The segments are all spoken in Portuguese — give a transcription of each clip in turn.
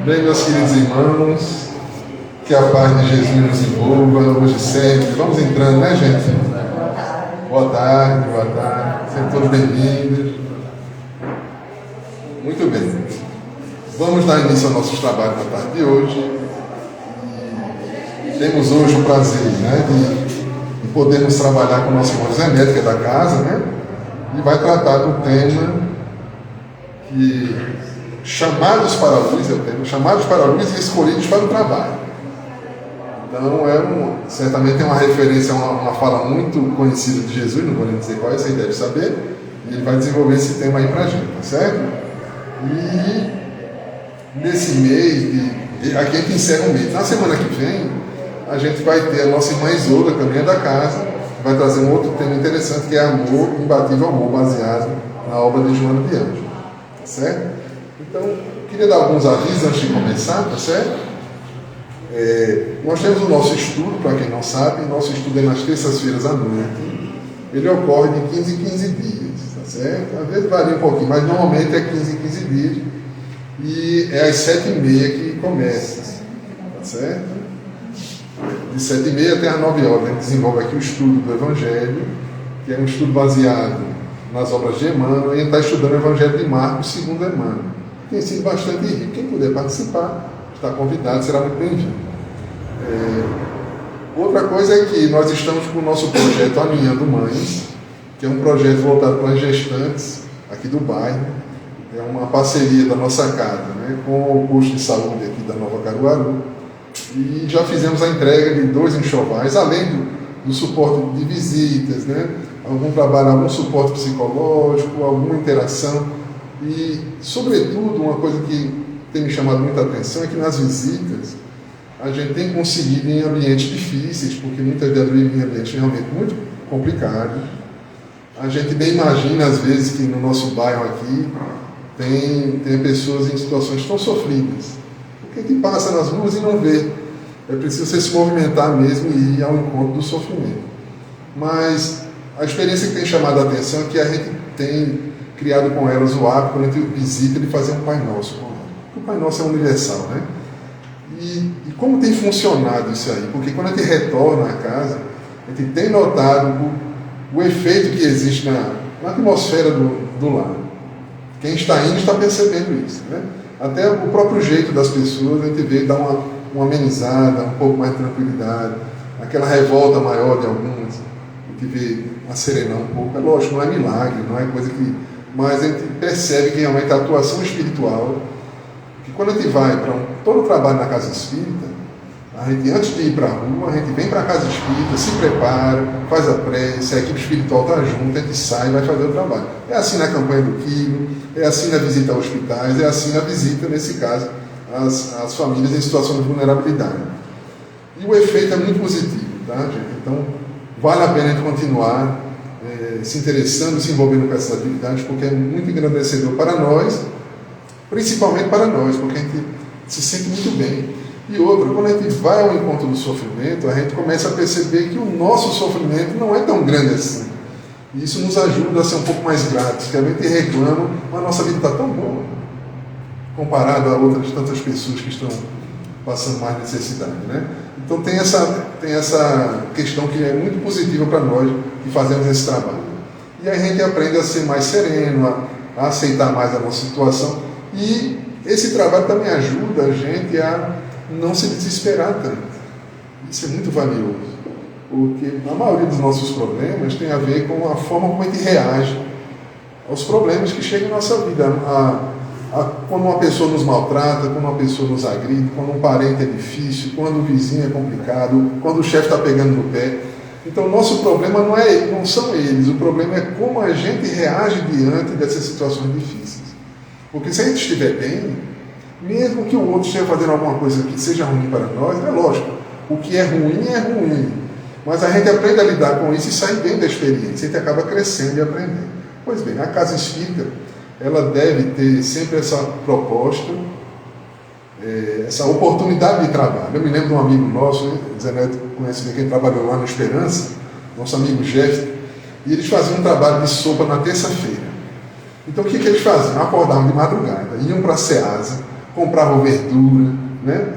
Bem, meus queridos irmãos, que a paz de Jesus nos envolva, hoje e sempre. Vamos entrando, né, gente? Boa tarde, boa tarde. Sejam todos bem-vindos. Muito bem. Vamos dar início ao nosso trabalho na tarde de hoje. E temos hoje o prazer, né, de podermos trabalhar com o nosso irmão Zé Neto, que é da casa, né? E vai tratar do tema que... Chamados para a luz, é o tema, chamados para a luz e escolhidos para o trabalho. Então, certamente é uma referência a uma fala muito conhecida de Jesus, não vou nem dizer qual é, vocês devem saber, e ele vai desenvolver esse tema aí para a gente, tá certo? E nesse mês, aqui a gente encerra o mês. Na semana que vem, a gente vai ter a nossa irmã Isolda, também é da casa, vai trazer um outro tema interessante, que é amor, imbatível amor, baseado na obra de Joana de Anjos, tá certo? Então, queria dar alguns avisos antes de começar, tá certo? Nós temos o nosso estudo, para quem não sabe, nosso estudo é nas terças-feiras à noite. Ele ocorre de 15 em 15 dias, tá certo? Às vezes varia um pouquinho, mas normalmente é 15 em 15 dias. E é às 7h30 que começa, tá certo? De 7h30 até às 9h, a gente desenvolve aqui o estudo do Evangelho, que é um estudo baseado nas obras de Emmanuel, e a gente está estudando o Evangelho de Marcos, segundo Emmanuel. Tem sido bastante rico. Quem puder participar, está convidado, será muito bem-vindo. Outra coisa é que nós estamos com o nosso projeto Alinhando Mães, que é um projeto voltado para as gestantes aqui do bairro. É uma parceria da nossa casa, né, com o posto de saúde aqui da Nova Caruaru. E já fizemos a entrega de 2 enxovais, além do suporte de visitas, né, algum trabalho, algum suporte psicológico, alguma interação. E, sobretudo, uma coisa que tem me chamado muita atenção é que nas visitas a gente tem conseguido em ambientes difíceis, porque muitas vezes vive em ambientes realmente muito complicados. A gente nem imagina, às vezes, que no nosso bairro aqui tem pessoas em situações tão sofridas. Porque a gente passa nas ruas e não vê. É preciso você se movimentar mesmo e ir ao encontro do sofrimento. Mas a experiência que tem chamado a atenção é que a gente tem criado com elas o hábito, quando a gente visita, de fazer um Pai Nosso com elas. O Pai Nosso é universal, né? E como tem funcionado isso aí? Porque quando a gente retorna à casa, a gente tem notado o efeito que existe na atmosfera do lar. Quem está indo está percebendo isso, né? Até o próprio jeito das pessoas, a gente vê dar uma amenizada, um pouco mais de tranquilidade, aquela revolta maior de algumas, a gente vê acerenar um pouco. É lógico, não é milagre, não é coisa que... Mas a gente percebe que realmente a atuação espiritual, que quando a gente vai para todo o trabalho na casa espírita, a gente, antes de ir para a rua, a gente vem para a casa espírita, se prepara, faz a prece, a equipe espiritual está junto, a gente sai e vai fazer o trabalho. É assim na campanha do quilo, é assim na visita a hospitais, é assim na visita, nesse caso, às famílias em situação de vulnerabilidade. E o efeito é muito positivo, tá, gente? Então, vale a pena a gente continuar se interessando, se envolvendo com essas atividades, porque é muito engrandecedor para nós, principalmente para nós, porque a gente se sente muito bem. E outra, quando a gente vai ao encontro do sofrimento, a gente começa a perceber que o nosso sofrimento não é tão grande assim. E isso nos ajuda a ser um pouco mais gratos, que a gente reclama, mas a nossa vida está tão boa, comparado a outras tantas pessoas que estão passando mais necessidade, né? Então tem essa questão que é muito positiva para nós que fazemos esse trabalho. E a gente aprende a ser mais sereno, a aceitar mais a nossa situação. E esse trabalho também ajuda a gente a não se desesperar tanto. Isso é muito valioso, porque a maioria dos nossos problemas tem a ver com a forma como a gente reage aos problemas que chegam em nossa vida. Quando uma pessoa nos maltrata, quando uma pessoa nos agride, quando um parente é difícil, quando o vizinho é complicado, quando o chefe está pegando no pé. Então, o nosso problema não são eles, o problema é como a gente reage diante dessas situações difíceis. Porque se a gente estiver bem, mesmo que o outro esteja fazendo alguma coisa que seja ruim para nós, é lógico, o que é ruim, mas a gente aprende a lidar com isso e sai bem da experiência, a gente acaba crescendo e aprendendo. Pois bem, a casa espírita, ela deve ter sempre essa proposta, essa oportunidade de trabalho. Eu me lembro de um amigo nosso, Zé Neto conhece bem, quem trabalhou lá no Esperança, nosso amigo Jeff, e eles faziam um trabalho de sopa na terça-feira. Então o que eles faziam? Acordavam de madrugada, iam para a Ceasa, compravam verdura, né?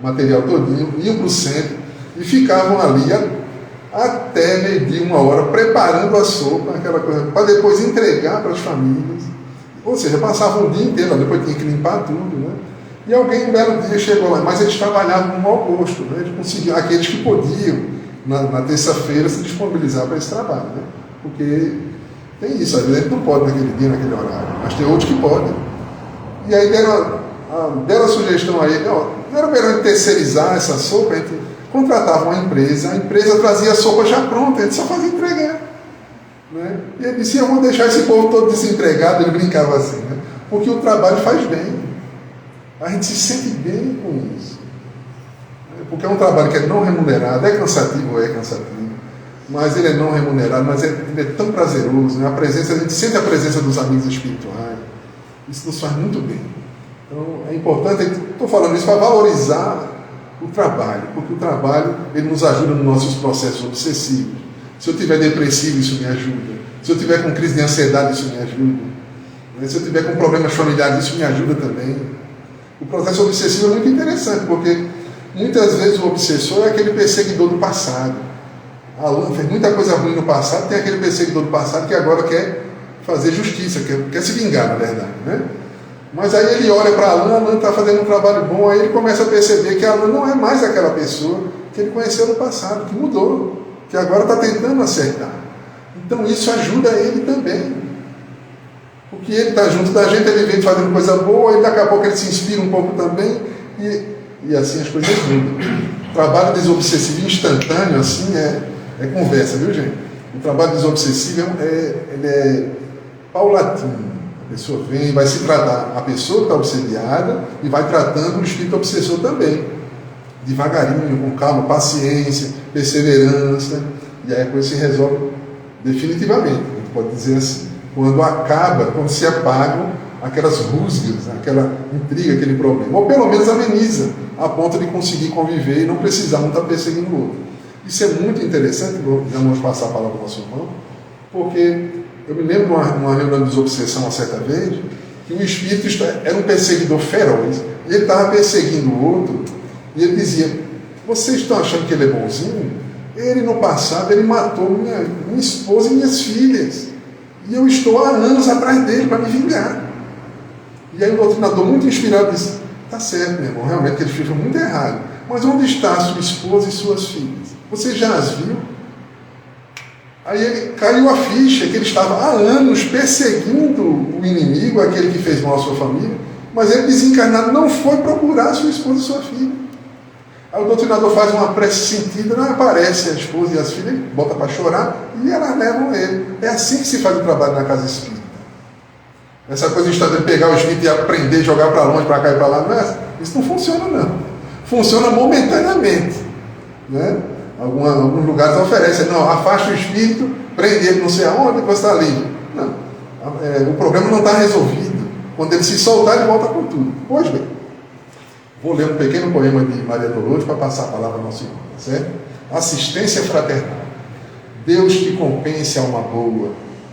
Material todinho, iam para o centro e ficavam ali até meio-dia, 1 hora, preparando a sopa, aquela coisa, para depois entregar para as famílias. Ou seja, passavam o dia inteiro, depois tinha que limpar tudo, né? E alguém um belo dia chegou lá, mas eles trabalhavam com mau gosto, né? Eles conseguiam, aqueles que podiam, na terça-feira, se disponibilizar para esse trabalho, né? Porque tem isso, às vezes a gente não pode naquele dia, naquele horário, mas tem outros que podem. E aí deram a sugestão a ele, ó, não era melhor terceirizar essa sopa, a gente contratava uma empresa, a empresa trazia a sopa já pronta, a gente só fazia entregar. Né? E ele disse, eu vou deixar esse povo todo desempregado, ele brincava assim, né? Porque o trabalho faz bem. A gente se sente bem com isso. Porque é um trabalho que é não remunerado, é cansativo, mas ele é não remunerado, mas ele é tão prazeroso, né? A gente sente a presença dos amigos espirituais, isso nos faz muito bem. Então é importante, estou falando isso para valorizar o trabalho, porque o trabalho ele nos ajuda nos nossos processos obsessivos. Se eu estiver depressivo, isso me ajuda. Se eu estiver com crise de ansiedade, isso me ajuda. Se eu estiver com problemas familiares, isso me ajuda também. O processo obsessivo é muito interessante, porque muitas vezes o obsessor é aquele perseguidor do passado. Alan fez muita coisa ruim no passado, tem aquele perseguidor do passado que agora quer fazer justiça, quer se vingar, na verdade, né? Mas aí ele olha para Alan está fazendo um trabalho bom, aí ele começa a perceber que Alan não é mais aquela pessoa que ele conheceu no passado, que mudou, que agora está tentando acertar. Então isso ajuda ele também. Porque ele está junto da gente, ele vem fazendo coisa boa, e daqui a pouco ele se inspira um pouco também, e assim as coisas mudam. O trabalho desobsessivo instantâneo, assim, é conversa, viu, gente? O trabalho desobsessivo ele é paulatino. A pessoa vem, vai se tratar, a pessoa está obsediada e vai tratando o espírito obsessor também. Devagarinho, com calma, paciência, perseverança, e aí a coisa se resolve definitivamente, a gente pode dizer assim. Quando se apagam aquelas rusgas, aquela intriga, aquele problema, ou pelo menos ameniza, a ponto de conseguir conviver e não precisar um estar perseguindo o outro. Isso é muito interessante, vamos passar a palavra para o nosso irmão, porque eu me lembro de uma reunião de desobsessão uma certa vez, que um espírito era um perseguidor feroz, e ele estava perseguindo o outro, e ele dizia, vocês estão achando que ele é bonzinho? Ele no passado, ele matou minha esposa e minhas filhas, e eu estou há anos atrás dele para me vingar. E aí o doutrinador, muito inspirado, disse, tá certo, meu irmão, realmente ele fez muito errado, mas onde está a sua esposa e suas filhas? Você já as viu? Aí ele caiu a ficha que ele estava há anos perseguindo o inimigo, aquele que fez mal à sua família, mas ele desencarnado não foi procurar a sua esposa e sua filha. Aí o doutrinador faz uma prece sentida, não aparece a esposa e as filhas, ele bota para chorar e elas levam ele. É assim que se faz o trabalho na casa espírita. Essa coisa de pegar o espírito e aprender, jogar para longe, para cá e para lá, não é? Isso não funciona, não. Funciona momentaneamente, né? Alguns lugares oferecem, não, afasta o espírito, prende ele não sei aonde, você está livre. Não, o problema não está resolvido. Quando ele se soltar, ele volta com tudo. Pois bem, vou ler um pequeno poema de Maria Dolores para passar a palavra ao nosso irmão, certo? Assistência fraternal. Deus te compense, alma boa,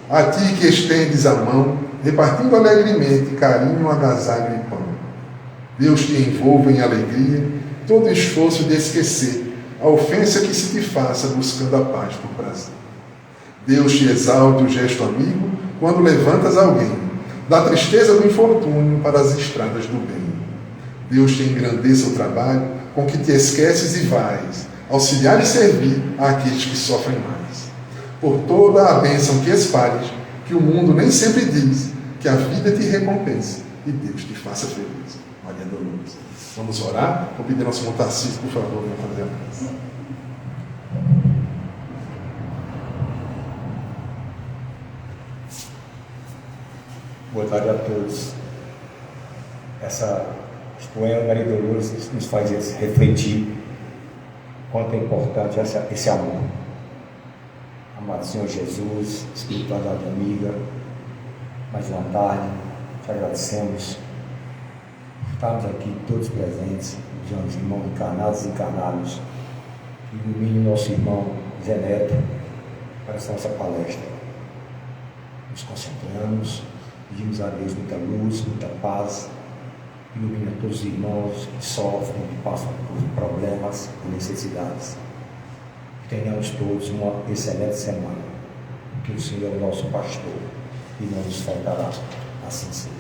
a ti que estendes a mão, repartindo alegremente carinho, agasalho e pão. Deus te envolva em alegria, todo esforço de esquecer a ofensa que se te faça buscando a paz por prazer. Deus te exalte o gesto amigo quando levantas alguém, da tristeza do infortúnio para as estradas do bem. Deus te engrandeça o trabalho com que te esqueces e vais auxiliar e servir àqueles que sofrem mais. Por toda a bênção que espalhes, que o mundo nem sempre diz, que a vida te recompense e Deus te faça feliz. Maria Dolores. Vamos orar? Vou pedir ao nosso irmão Tarcísio, por favor, para fazer a prece. Boa tarde a todos. Essa poema Maria Dolores nos faz refletir quanto é importante esse amor. Amado Senhor Jesus, espiritualidade amiga, mais uma tarde, te agradecemos. Estamos aqui todos presentes, os irmãos encarnados e encarnados, que ilumine o nosso irmão Zé Neto para essa nossa palestra. Nos concentramos, pedimos a Deus muita luz, muita paz, ilumina todos os irmãos que sofrem, que passam por problemas e necessidades. Que tenhamos todos uma excelente semana. Que o Senhor é nosso pastor e não nos faltará. Assim seja.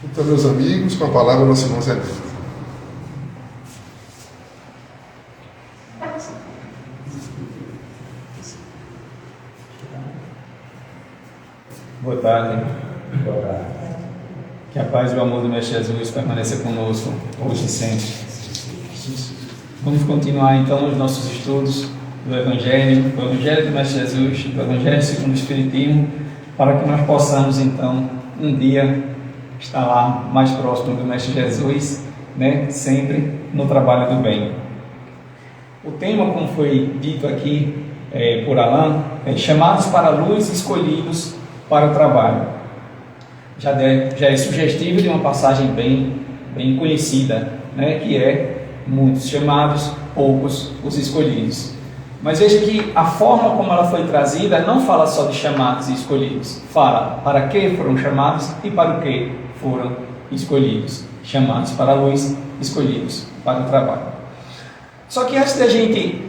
Então, meus amigos, com a palavra nosso irmão Zé Neto. Boa tarde. Que a paz e o amor do Mestre Jesus permaneça conosco hoje e sempre. Vamos continuar então os nossos estudos do Evangelho do Mestre Jesus, do Evangelho segundo o Espiritismo, para que nós possamos então um dia estar lá mais próximo do Mestre Jesus, né? Sempre no trabalho do bem. O tema, como foi dito aqui por Alain, é chamados para a luz, escolhidos para o trabalho. Já é sugestivo de uma passagem bem conhecida, né? Que é muitos chamados, poucos os escolhidos. Mas veja que a forma como ela foi trazida não fala só de chamados e escolhidos, fala para que foram chamados e para o que foram escolhidos. Chamados para a luz, escolhidos para o trabalho. Só que antes da gente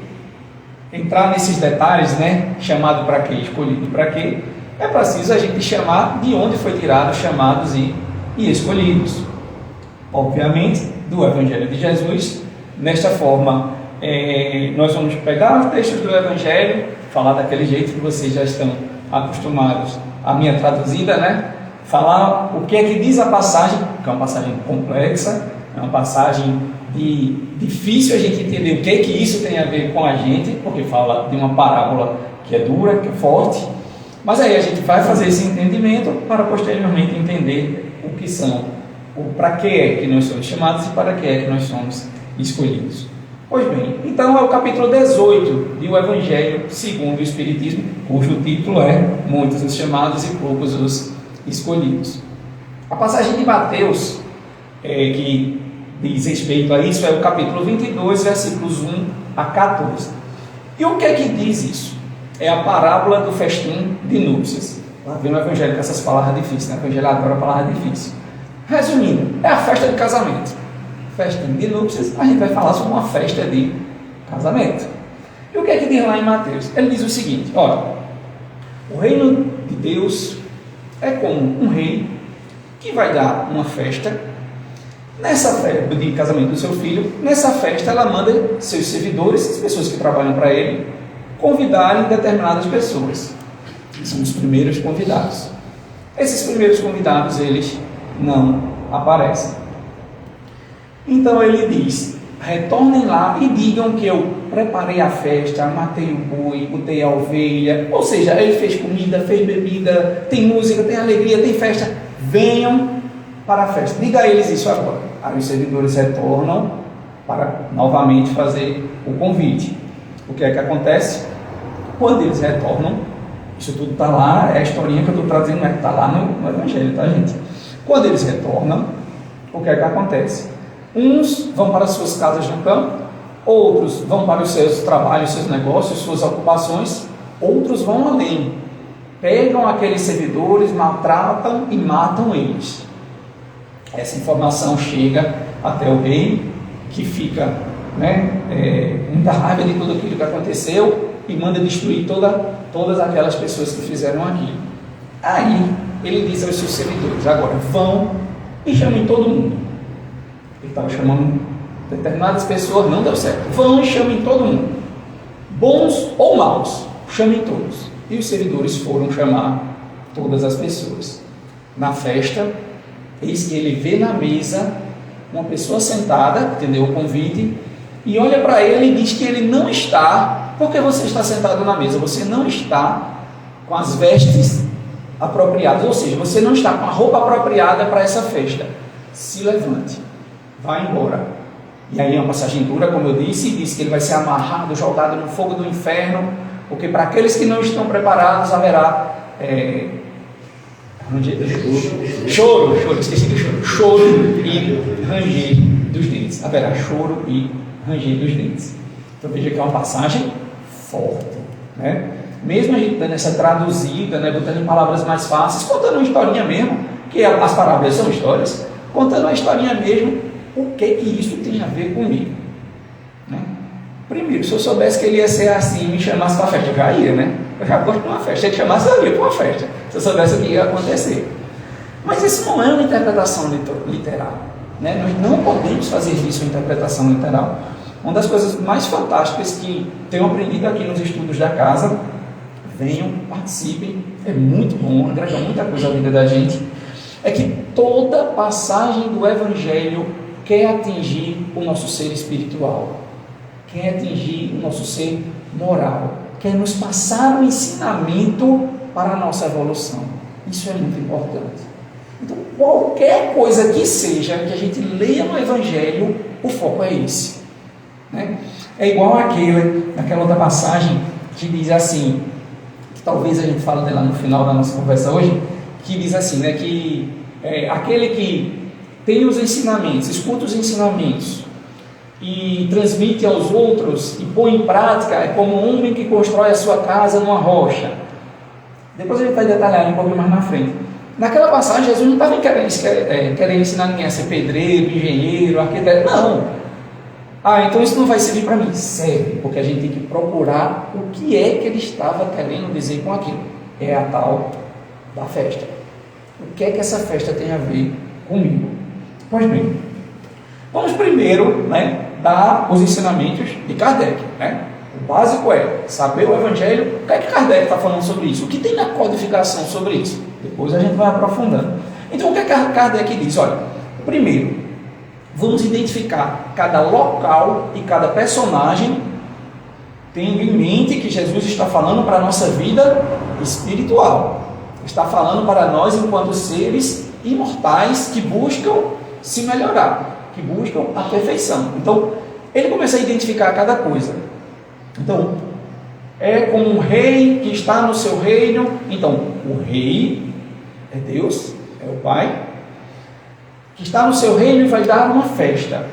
entrar nesses detalhes, né? Chamado para quê, escolhido para quê, é preciso a gente chamar de onde foi tirado chamados e escolhidos. Obviamente, do Evangelho de Jesus. Nesta forma, nós vamos pegar os textos do Evangelho, falar daquele jeito que vocês já estão acostumados à minha traduzida, né? Falar o que é que diz a passagem, que é uma passagem complexa, é uma passagem difícil a gente entender o que é que isso tem a ver com a gente, porque fala de uma parábola que é dura, que é forte. Mas aí a gente vai fazer esse entendimento para posteriormente entender o que são, para que é que nós somos chamados e para que é que nós somos escolhidos. Pois bem, então é o capítulo 18 do Evangelho segundo o Espiritismo, cujo título é Muitos os chamados e poucos os escolhidos. A passagem de Mateus, que diz respeito a isso, é o capítulo 22, versículos 1 a 14. E o que é que diz isso? É a parábola do festim de núpcias. Lá vem o Evangelho com essas palavras difíceis, né? O Evangelho adora palavra difícil. Resumindo, é a festa de casamento. Festim de núpcias, a gente vai falar sobre uma festa de casamento. E o que é que diz lá em Mateus? Ele diz o seguinte: olha, o reino de Deus é como um rei que vai dar uma festa. Nessa festa de casamento do seu filho, nessa festa ela manda seus servidores, as pessoas que trabalham para ele, convidarem determinadas pessoas. São os primeiros convidados. Esses primeiros convidados, eles não aparecem. Então ele diz: retornem lá e digam que eu preparei a festa, matei o boi, botei a ovelha. Ou seja, ele fez comida, fez bebida, tem música, tem alegria, tem festa. Venham para a festa. Diga a eles isso agora. Aí os servidores retornam para novamente fazer o convite. O que é que acontece? Quando eles retornam, isso tudo está lá, é a historinha que eu estou trazendo, está lá no Evangelho, tá, gente? Quando eles retornam, o que é que acontece? Uns vão para as suas casas no campo, outros vão para os seus trabalhos, seus negócios, suas ocupações, outros vão além, pegam aqueles servidores, maltratam e matam eles. Essa informação chega até o rei, que fica muita raiva de tudo aquilo que aconteceu e manda destruir todas aquelas pessoas que fizeram aquilo. Aí ele diz aos seus servidores: agora vão e chamem todo mundo. Ele estava chamando determinadas pessoas, não deu certo. Vão e chamem todo mundo, bons ou maus, chamem todos. E os servidores foram chamar todas as pessoas. Na festa, eis que ele vê na mesa uma pessoa sentada, entendeu o convite, e olha para ele e diz que ele não está, porque você está sentado na mesa, você não está com as vestes apropriadas, ou seja, você não está com a roupa apropriada para essa festa. Se levante, vá embora. E aí é uma passagem dura, como eu disse, e diz que ele vai ser amarrado, jogado no fogo do inferno, porque para aqueles que não estão preparados haverá choro, esqueci do choro e ranger dos dentes. Haverá choro e ranger dos dentes. Então veja que é uma passagem forte, né? Mesmo a gente dando essa traduzida, né, botando em palavras mais fáceis, contando uma historinha mesmo, porque as parábolas são histórias, contando a historinha mesmo, o que isso tem a ver comigo. Né? Primeiro, se eu soubesse que ele ia ser assim, me chamasse para a festa, eu já ia, né? Eu já gosto de uma festa, se ele chamasse, eu ia para uma festa, se eu soubesse o que ia acontecer. Mas isso não é uma interpretação literal. Né? Nós não podemos fazer disso uma interpretação literal. Uma das coisas mais fantásticas que tenho aprendido aqui nos estudos da casa, venham, participem, é muito bom, agrega muita coisa à vida da gente, é que toda passagem do Evangelho quer atingir o nosso ser espiritual, quer atingir o nosso ser moral, quer nos passar um ensinamento para a nossa evolução. Isso é muito importante. Então, qualquer coisa que seja que a gente leia no Evangelho, o foco é esse. Né? É igual naquela outra passagem que diz assim, que talvez a gente fale dela no final da nossa conversa hoje, que diz assim, né, que aquele que tem os ensinamentos, escuta os ensinamentos e transmite aos outros e põe em prática, é como um homem que constrói a sua casa numa rocha. Depois a gente vai detalhar um pouco mais na frente. Naquela passagem, Jesus não estava querendo ensinar ninguém a ser pedreiro, engenheiro, arquiteto, não. Então isso não vai servir para mim. Serve, porque a gente tem que procurar o que é que ele estava querendo dizer com aquilo. É a tal da festa. O que é que essa festa tem a ver comigo? Pois bem, vamos primeiro, né, dar os ensinamentos de Kardec. Né? O básico é saber o Evangelho. O que é que Kardec está falando sobre isso? O que tem na codificação sobre isso? Depois a gente vai aprofundando. Então o que é que Kardec diz? Olha, primeiro, vamos identificar cada local e cada personagem, tendo em mente que Jesus está falando para a nossa vida espiritual. Está falando para nós enquanto seres imortais que buscam se melhorar, que buscam a perfeição. Então, ele começa a identificar cada coisa. Então, é como um rei que está no seu reino. Então, o rei é Deus, é o Pai, que está no seu reino e vai dar uma festa.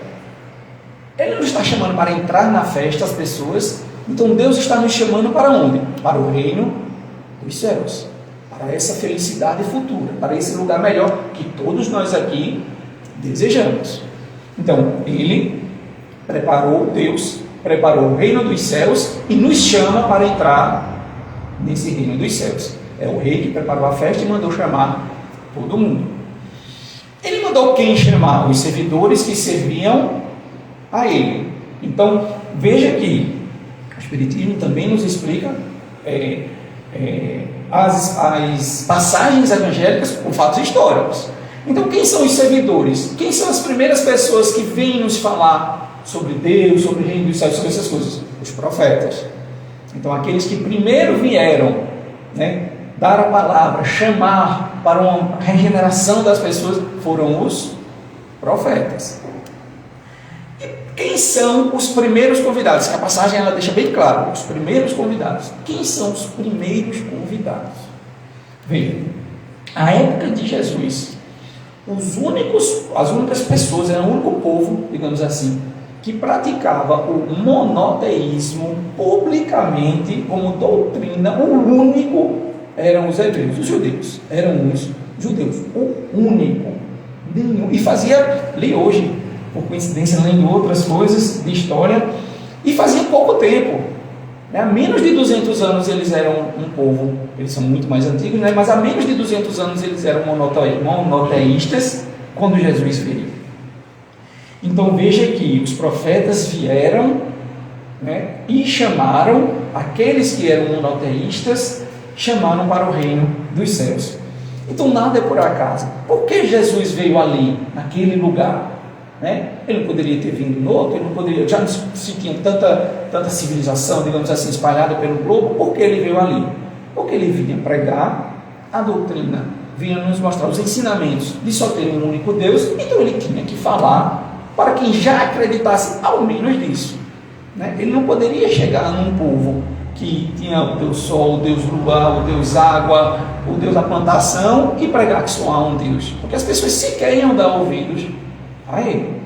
Ele não está chamando para entrar na festa as pessoas. Então Deus está nos chamando para onde? Para o reino dos céus, para essa felicidade futura, para esse lugar melhor que todos nós aqui desejamos. Então Deus preparou o reino dos céus e nos chama para entrar nesse reino dos céus. É o rei que preparou a festa e mandou chamar todo mundo. Ele mandou quem chamar? Os servidores que serviam a ele. Então, veja que o Espiritismo também nos explica as passagens evangélicas com fatos históricos. Então, quem são os servidores? Quem são as primeiras pessoas que vêm nos falar sobre Deus, sobre o reino dos céus, sobre essas coisas? Os profetas. Então, aqueles que primeiro vieram, né, dar a palavra, chamar para uma regeneração das pessoas, foram os profetas. E quem são os primeiros convidados? Que a passagem ela deixa bem claro, os primeiros convidados. Quem são os primeiros convidados? Veja, a época de Jesus, as únicas pessoas, era o único povo, digamos assim, que praticava o monoteísmo publicamente como doutrina, o único eram os hebreus, os judeus, o único, nenhum, e fazia, li hoje, por coincidência, lendo outras coisas de história, e fazia pouco tempo, né? Há menos de 200 anos eles eram um povo, eles são muito mais antigos, né? Mas há menos de 200 anos eles eram monoteístas, quando Jesus veio. Então veja que os profetas vieram, né, e chamaram aqueles que eram monoteístas, chamaram para o reino dos céus. Então nada é por acaso. Por que Jesus veio ali, naquele lugar? Né? Ele não poderia ter vindo no outro, ele não poderia, já se tinha tanta civilização, digamos assim, espalhada pelo globo. Por que ele veio ali? Porque ele vinha pregar a doutrina, vinha nos mostrar os ensinamentos de só ter um único Deus. Então ele tinha que falar para quem já acreditasse ao menos disso, né? Ele não poderia chegar num povo que tinha o Deus Sol, o Deus Luar, o Deus Água, o Deus da plantação, e pregar que só há um Deus, porque as pessoas sequer iam dar ouvidos a ele.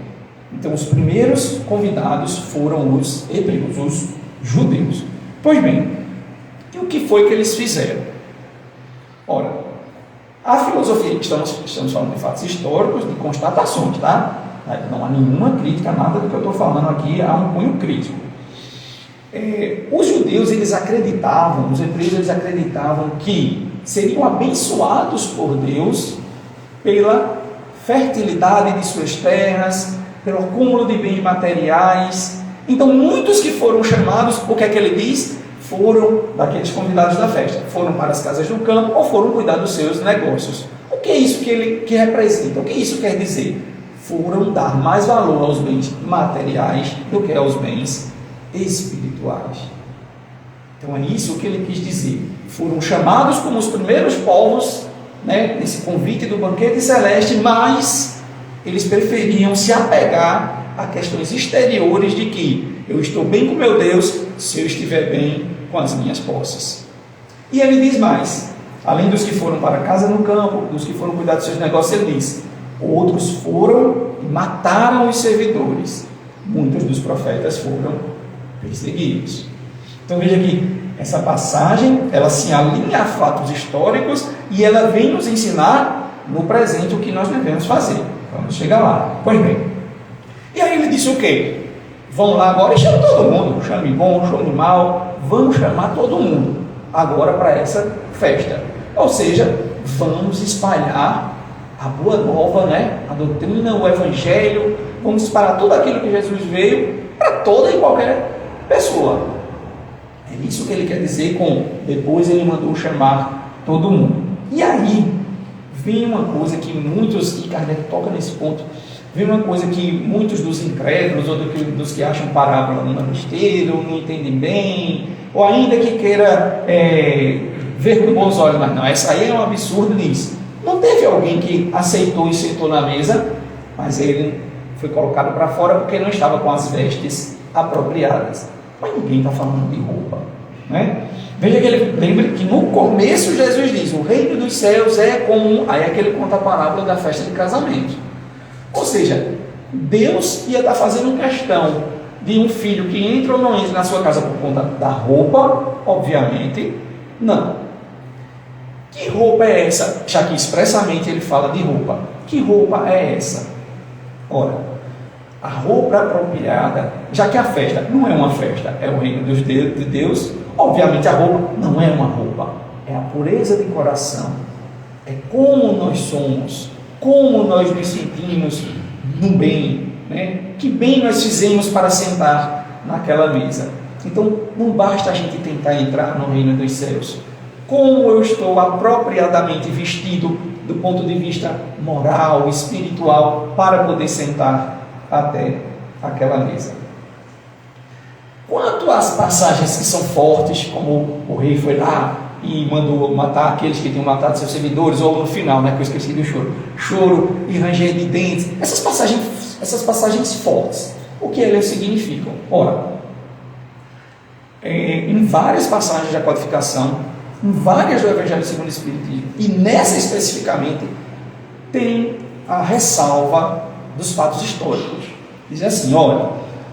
Então os primeiros convidados foram os hebreus, os judeus. Pois bem, e o que foi que eles fizeram? Ora, A filosofia, estamos falando de fatos históricos, de constatações, tá? Não há nenhuma crítica, nada do que eu estou falando aqui, há um cunho crítico. Os judeus, os hebreus, eles acreditavam que seriam abençoados por Deus pela fertilidade de suas terras, pelo acúmulo de bens materiais. Então, muitos que foram chamados, o que é que ele diz? Foram daqueles convidados da festa, foram para as casas do campo ou foram cuidar dos seus negócios. O que é isso que representa? O que isso quer dizer? Foram dar mais valor aos bens materiais do que aos bens espirituais. Então é isso que ele quis dizer. Foram chamados como os primeiros povos, né, nesse convite do banquete celeste, mas eles preferiam se apegar a questões exteriores de que eu estou bem com meu Deus se eu estiver bem com as minhas posses. E ele diz mais, além dos que foram para a casa no campo, dos que foram cuidar dos seus negócios, ele diz, outros foram e mataram os servidores. Muitos dos profetas foram perseguidos. Então veja que essa passagem, ela se alinha a fatos históricos e ela vem nos ensinar no presente o que nós devemos fazer. Vamos chegar lá. Pois bem. E aí ele disse o quê? Vão lá agora e chame todo mundo. Chame bom, chame mal. Vamos chamar todo mundo agora para essa festa. Ou seja, vamos espalhar a boa nova, né? A doutrina, o evangelho. Vamos espalhar tudo aquilo que Jesus veio para toda e qualquer pessoa. É isso que ele quer dizer com depois ele mandou chamar todo mundo. E aí vem uma coisa que muitos, e Kardec toca nesse ponto, vem uma coisa que muitos dos incrédulos ou dos que acham parábola uma besteira, ou não entendem bem, ou ainda que queira ver com bons olhos, mas não, essa aí é um absurdo nisso. Não teve alguém que aceitou e sentou na mesa, mas ele foi colocado para fora porque não estava com as vestes apropriadas. Mas ninguém está falando de roupa, né? Veja que ele lembra que no começo Jesus diz, o reino dos céus é como, aí é que ele conta a parábola da festa de casamento. Ou seja, Deus ia estar fazendo questão de um filho que entra ou não entra na sua casa por conta da roupa, obviamente, não. Que roupa é essa? Já que expressamente ele fala de roupa. Que roupa é essa? Ora, a roupa apropriada, já que a festa não é uma festa, é o reino de Deus, obviamente a roupa não é uma roupa, é a pureza de coração, é como nós somos, como nós nos sentimos no bem, né? Que bem nós fizemos para sentar naquela mesa. Então não basta a gente tentar entrar no reino dos céus, como eu estou apropriadamente vestido do ponto de vista moral, espiritual, para poder sentar até aquela mesa. Quanto às passagens que são fortes, como o rei foi lá e mandou matar aqueles que tinham matado seus servidores, ou no final, né, que eu esqueci do choro e ranger de dentes, essas passagens fortes, o que elas significam? Ora, em várias passagens da codificação, em várias do Evangelho segundo o Espiritismo, e nessa especificamente, tem a ressalva dos fatos históricos. Diz assim, olha,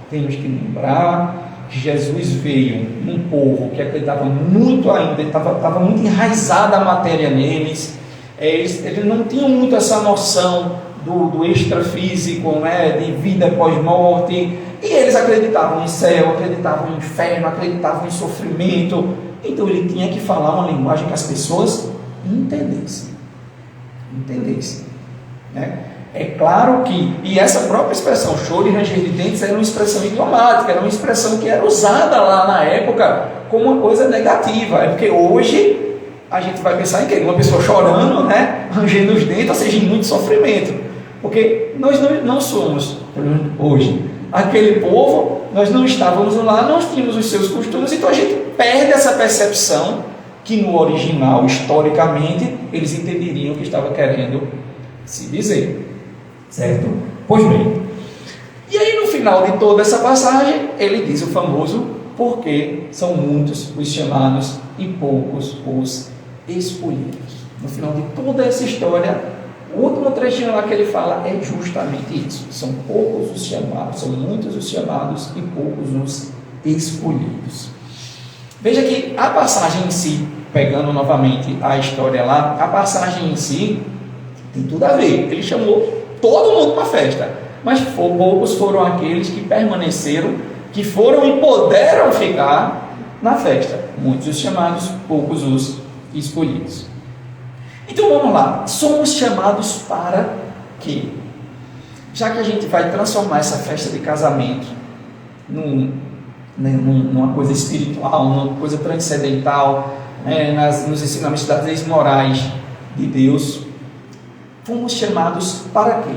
temos que lembrar que Jesus veio num povo que acreditava muito ainda, estava muito enraizada a matéria neles, eles não tinham muito essa noção do extrafísico, né, de vida pós-morte, e eles acreditavam em céu, acreditavam em inferno, acreditavam em sofrimento. Então ele tinha que falar uma linguagem que as pessoas entendessem, né? É claro que, e essa própria expressão, choro e ranger de dentes, era uma expressão idiomática, era uma expressão que era usada lá na época como uma coisa negativa. É porque hoje a gente vai pensar em que uma pessoa chorando, né, rangendo os dentes, ou seja, em muito sofrimento. Porque nós não somos, hoje, aquele povo, nós não estávamos lá, nós tínhamos os seus costumes, então a gente perde essa percepção que no original, historicamente, eles entenderiam o que estava querendo se dizer. Certo? Pois bem. E aí no final de toda essa passagem, ele diz o famoso, porque são muitos os chamados e poucos os escolhidos. No final de toda essa história, o último trechinho lá que ele fala é justamente isso. São poucos os chamados, são muitos os chamados e poucos os escolhidos. Veja que a passagem em si, pegando novamente a história lá, a passagem em si tem tudo a ver. Ele chamou todo mundo para a festa, mas poucos foram aqueles que permaneceram, que foram e puderam ficar na festa. Muitos os chamados, poucos os escolhidos. Então vamos lá, somos chamados para quê? Já que a gente vai transformar essa festa de casamento numa coisa espiritual, numa coisa transcendental, nos ensinamentos das leis morais de Deus, fomos chamados para quê?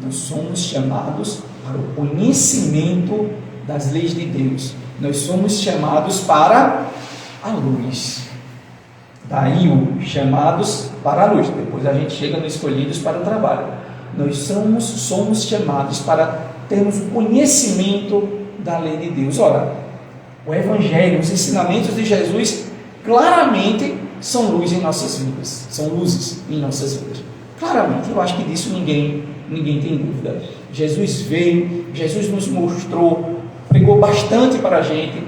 Nós somos chamados para o conhecimento das leis de Deus. Nós somos chamados para a luz. Daí o chamados para a luz. Depois a gente chega no escolhidos para o trabalho. Nós somos chamados para termos o conhecimento da lei de Deus. Ora, o Evangelho, os ensinamentos de Jesus, claramente são luz em nossas vidas. São luzes em nossas vidas. Claramente, eu acho que disso ninguém tem dúvida. Jesus veio, Jesus nos mostrou, pregou bastante para a gente,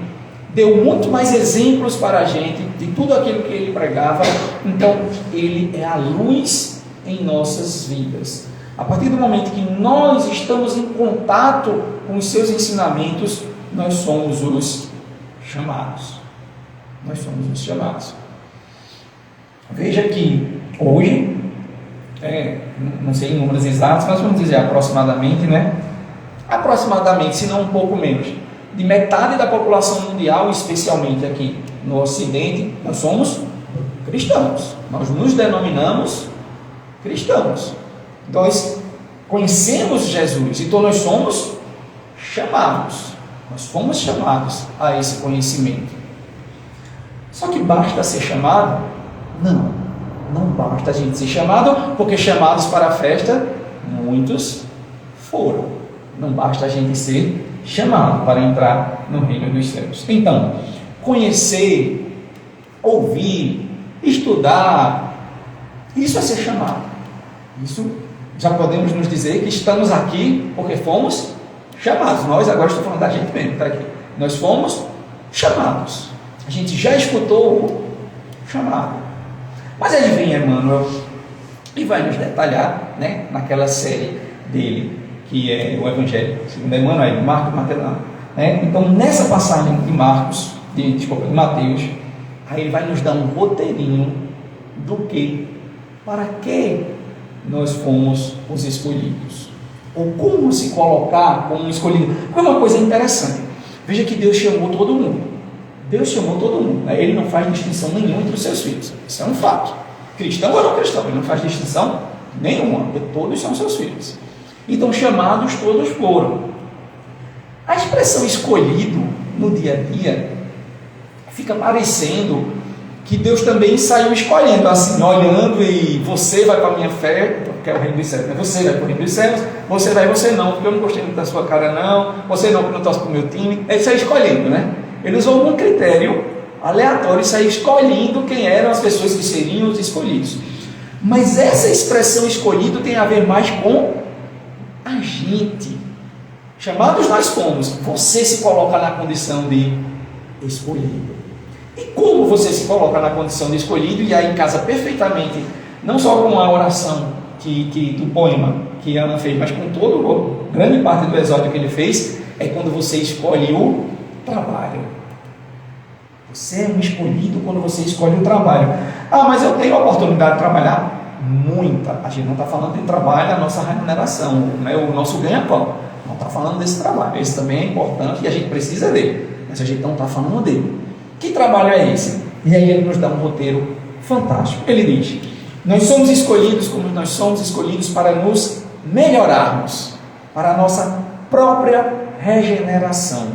deu muito mais exemplos para a gente de tudo aquilo que ele pregava. Então, ele é a luz em nossas vidas. A partir do momento que nós estamos em contato com os seus ensinamentos, nós somos os chamados. Nós somos os chamados. Veja que hoje, não sei em números exatos, mas vamos dizer aproximadamente, aproximadamente, se não um pouco menos, de metade da população mundial, especialmente aqui no Ocidente, nós somos cristãos. Nós nos denominamos cristãos. Nós conhecemos Jesus, então nós somos chamados. Nós fomos chamados a esse conhecimento. Só que basta ser chamado? Não basta a gente ser chamado, porque chamados para a festa, muitos foram. Não basta a gente ser chamado para entrar no reino dos céus. Então, conhecer, ouvir, estudar, isso é ser chamado. Isso já podemos nos dizer que estamos aqui porque fomos chamados. Nós, agora estou falando da gente mesmo, está aqui. Nós fomos chamados. A gente já escutou o chamado. Mas ele vem, Emmanuel, e vai nos detalhar, naquela série dele, que é o Evangelho segundo Emmanuel, Marcos, Mateus. Então, nessa passagem de Mateus, aí ele vai nos dar um roteirinho do que, para que nós fomos os escolhidos, ou como se colocar como um escolhido. É uma coisa interessante. Veja que Deus chamou todo mundo. Deus chamou todo mundo. Ele não faz distinção nenhuma entre os seus filhos. Isso é um fato. Cristão ou não cristão, ele não faz distinção nenhuma, porque todos são seus filhos. Então, chamados todos foram. A expressão escolhido no dia a dia fica parecendo que Deus também saiu escolhendo, assim, olhando, e você vai para a minha fé, que é o reino dos céus, você vai para o reino dos céus, você vai, você não, porque eu não gostei muito da sua cara não, você não, porque eu não torço para o meu time. Ele saiu escolhendo, Ele usou algum critério aleatório e saiu escolhendo quem eram as pessoas que seriam os escolhidos. Mas essa expressão escolhido tem a ver mais com a gente. Chamados nós fomos. Você se coloca na condição de escolhido. E como você se coloca na condição de escolhido, e aí casa perfeitamente, não só com a oração do poema que Ana fez, mas com grande parte do exórdio que ele fez, é quando você escolhe o trabalho. Você é um escolhido quando você escolhe o trabalho. Mas eu tenho a oportunidade de trabalhar? Muita. A gente não está falando de trabalho, a nossa remuneração, o nosso ganha-pão. Não está falando desse trabalho. Esse também é importante e a gente precisa dele, mas a gente não está falando dele. Que trabalho é esse? E aí ele nos dá um roteiro fantástico. Ele diz: nós somos escolhidos como nós somos escolhidos para nos melhorarmos, para a nossa própria regeneração.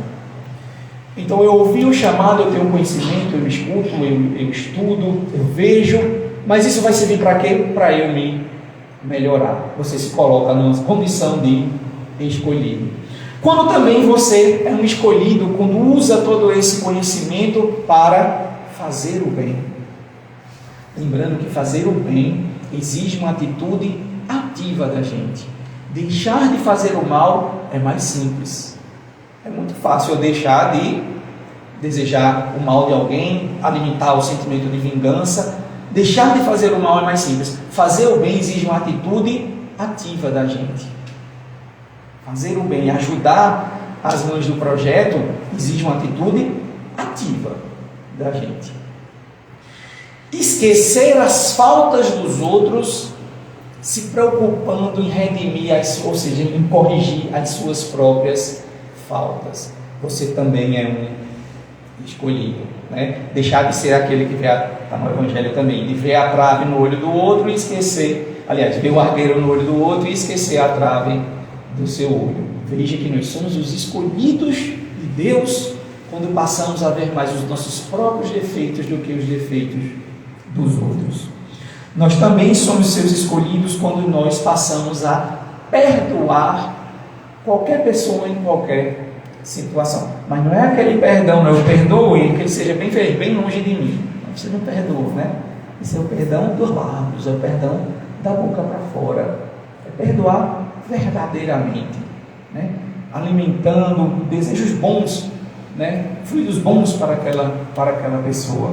Então eu ouvi o chamado, eu tenho conhecimento, eu escuto, eu estudo, eu vejo, mas isso vai servir para quê? Para eu me melhorar. Você se coloca numa condição de escolhido. Quando também você é um escolhido, quando usa todo esse conhecimento para fazer o bem. Lembrando que fazer o bem exige uma atitude ativa da gente. Deixar de fazer o mal é mais simples. É muito fácil eu deixar de desejar o mal de alguém, alimentar o sentimento de vingança. Deixar de fazer o mal é mais simples. Fazer o bem exige uma atitude ativa da gente. Fazer o bem, ajudar as mães do projeto, exige uma atitude ativa da gente. Esquecer as faltas dos outros, se preocupando em redimir, ou seja, em corrigir as suas próprias faltas. Você também é um escolhido, né? Deixar de ser aquele que vê, está no Evangelho também, de ver a trave no olho do outro e esquecer, aliás, ver o argueiro no olho do outro e esquecer a trave do seu olho. Veja que nós somos os escolhidos de Deus quando passamos a ver mais os nossos próprios defeitos do que os defeitos dos outros. Nós também somos seus escolhidos quando nós passamos a perdoar qualquer pessoa em qualquer situação. Mas não é aquele perdão, não, eu perdoo ele, que ele seja bem feliz, bem longe de mim. Você não perdoa, né? Esse é o perdão dos lábios, é o perdão da boca para fora. É perdoar verdadeiramente, né? Alimentando desejos bons, né? Fluidos bons para aquela pessoa.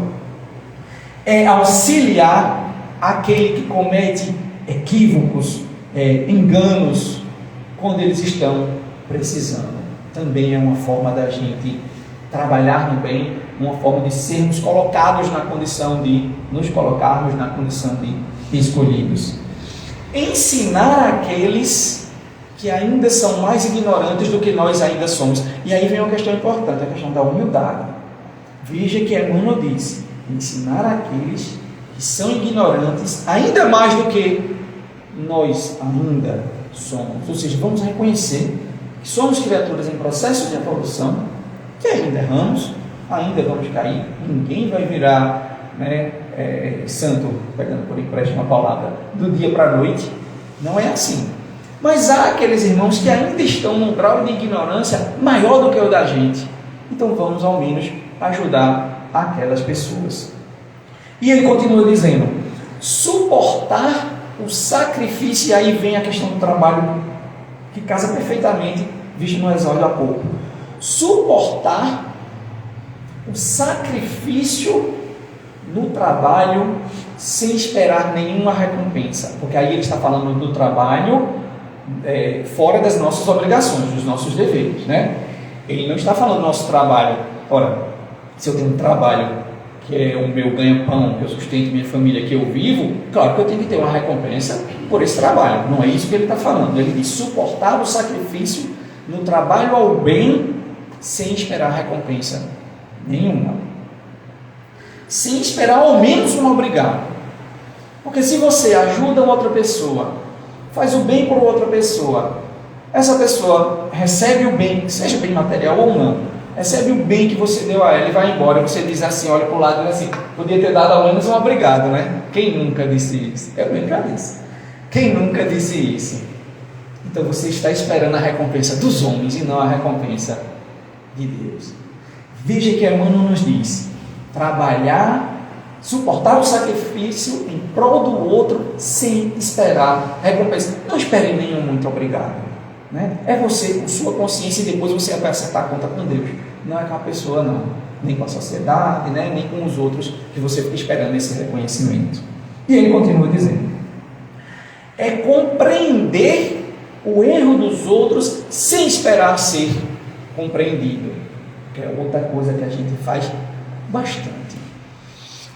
É auxiliar aquele que comete equívocos, enganos, quando eles estão precisando. Também é uma forma da gente trabalhar no bem, uma forma de sermos colocados na condição de nos colocarmos na condição de escolhidos. Ensinar aqueles que ainda são mais ignorantes do que nós ainda somos. E aí vem uma questão importante, a questão da humildade. Veja que Emmanuel disse: ensinar aqueles que são ignorantes ainda mais do que nós ainda somos. Ou seja, vamos reconhecer que somos criaturas em processo de evolução, que ainda erramos, ainda vamos cair, ninguém vai virar, né, santo, pegando por empréstimo a palavra, do dia para a noite. Não é assim. Mas há aqueles irmãos que ainda estão num grau de ignorância maior do que o da gente. Então vamos ao menos ajudar aquelas pessoas. E ele continua dizendo: suportar o sacrifício. E aí vem a questão do trabalho, que casa perfeitamente, visto no exórdio há pouco. Suportar o sacrifício no trabalho sem esperar nenhuma recompensa. Porque aí ele está falando do trabalho fora das nossas obrigações, dos nossos deveres, né? Ele não está falando do nosso trabalho. Ora, se eu tenho um trabalho que é o meu ganha-pão, que eu sustento minha família, que eu vivo, claro que eu tenho que ter uma recompensa por esse trabalho. Não é isso que ele está falando. Ele diz suportar o sacrifício no trabalho ao bem sem esperar recompensa nenhuma. Sem esperar ao menos um obrigado. Porque se você ajuda outra pessoa, faz o bem por outra pessoa, essa pessoa recebe o bem, seja bem material ou não, recebe o bem que você deu a ela e vai embora, e você diz assim, olha para o lado e diz assim: podia ter dado ao menos um obrigado, né? Quem nunca disse isso? Eu nunca disse. Quem nunca disse isso? Então você está esperando a recompensa dos homens e não a recompensa de Deus. Veja que Emmanuel nos diz: trabalhar, suportar o sacrifício em prol do outro sem esperar recompensa. Não espere nenhum muito obrigado, né? É você com sua consciência, e depois você vai acertar a conta com Deus. Não é com a pessoa, não, nem com a sociedade, né? Nem com os outros, que você fica esperando esse reconhecimento. E ele continua dizendo: é compreender o erro dos outros sem esperar ser compreendido, que é outra coisa que a gente faz bastante.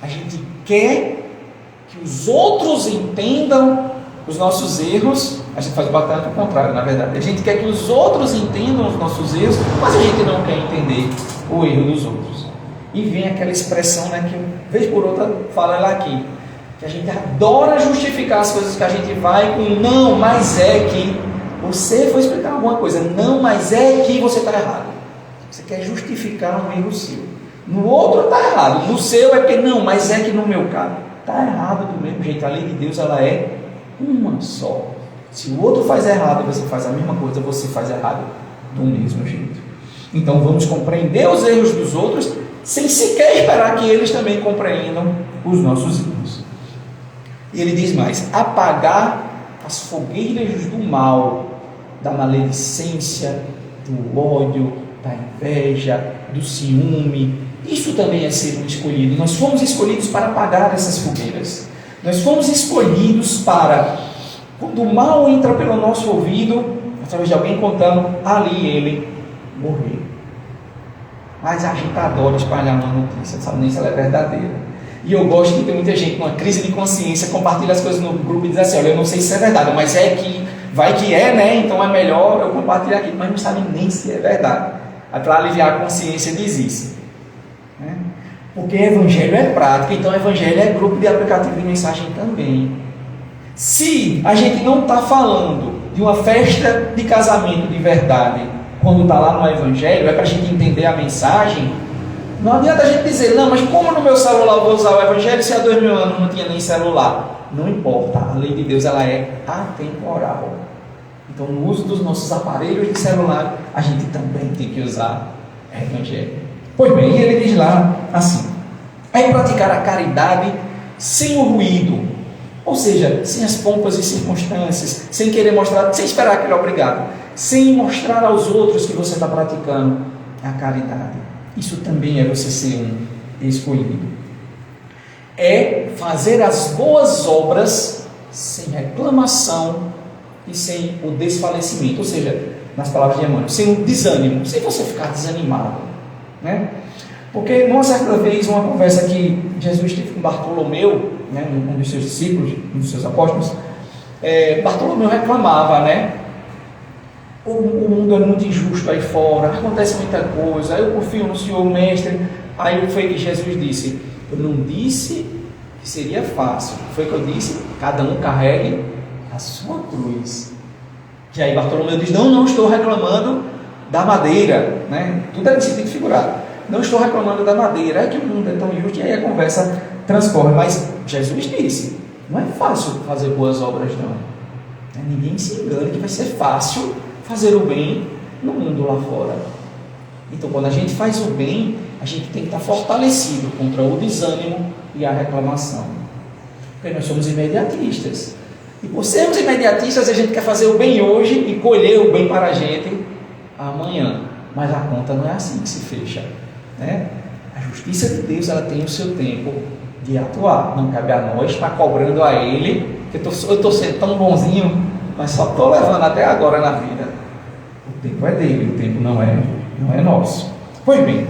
A gente quer que os outros entendam os nossos erros. A gente faz bastante o contrário, na verdade. A gente quer que os outros entendam os nossos erros, mas a gente não quer entender o erro dos outros. E vem aquela expressão, né, que vez por outra fala lá aqui, que a gente adora justificar as coisas que a gente vai com não, mas é que você foi explicar alguma coisa, não, mas é que você está errado. Você quer justificar um erro seu. No outro está errado, no seu é porque não, mas é que no meu caso está errado do mesmo jeito. A lei de Deus, ela é uma só. Se o outro faz errado e você faz a mesma coisa, você faz errado do mesmo jeito. Então vamos compreender os erros dos outros sem sequer esperar que eles também compreendam os nossos erros. E ele diz mais: apagar as fogueiras do mal, da maledicência, do ódio, da inveja, do ciúme, Isso também é ser um escolhido. Nós fomos escolhidos para apagar essas fogueiras. Nós fomos escolhidos para, quando o mal entra pelo nosso ouvido, através de alguém contando, ali ele morrer. Mas a gente adora espalhar uma notícia, não sabe nem se ela é verdadeira. E eu gosto de ter muita gente numa crise de consciência, compartilha as coisas no grupo e diz assim, olha, eu não sei se é verdade, mas é que, vai que é, né? Então é melhor eu compartilhar aqui, mas não sabe nem se é verdade. Aí para aliviar a consciência diz isso. Né? Porque evangelho é prática, então evangelho é grupo de aplicativo de mensagem também. Se a gente não está falando de uma festa de casamento de verdade, quando está lá no evangelho, é para a gente entender a mensagem. Não adianta a gente dizer, não, mas como no meu celular eu vou usar o evangelho se há 2000 anos não tinha nem celular? Não importa, a lei de Deus ela é atemporal. Então no uso dos nossos aparelhos de celular, a gente também tem que usar o evangelho. Pois bem, ele diz lá assim, é praticar a caridade sem o ruído, ou seja, sem as pompas e circunstâncias, sem querer mostrar, sem esperar aquele obrigado, sem mostrar aos outros que você está praticando a caridade. Isso também é você ser um escolhido. É fazer as boas obras sem reclamação e sem o desfalecimento, ou seja, nas palavras de Emmanuel, sem o desânimo, sem você ficar desanimado, né? Porque numa certa vez, uma conversa que Jesus teve com Bartolomeu, né, um dos seus discípulos, um dos seus apóstolos, Bartolomeu reclamava, né? O mundo é muito injusto aí fora, acontece muita coisa, eu confio no Senhor Mestre. Aí foi que Jesus disse, eu não disse que seria fácil, foi que eu disse, cada um carregue a sua cruz. E aí Bartolomeu diz, não estou reclamando da madeira, né? Tudo é de sentido figurado, não estou reclamando da madeira, é que o mundo é tão injusto, e aí a conversa transcorre. Mas Jesus disse, não é fácil fazer boas obras não, ninguém se engane que vai ser fácil fazer o bem no mundo lá fora. Então quando a gente faz o bem, a gente tem que estar fortalecido contra o desânimo e a reclamação, porque nós somos imediatistas, e por sermos imediatistas a gente quer fazer o bem hoje e colher o bem para a gente amanhã, mas a conta não é assim que se fecha, né? A justiça de Deus ela tem o seu tempo de atuar, não cabe a nós estar cobrando a Ele, que eu estou sendo tão bonzinho, mas só estou levando até agora na vida. O tempo é dele, o tempo não é nosso. Pois bem,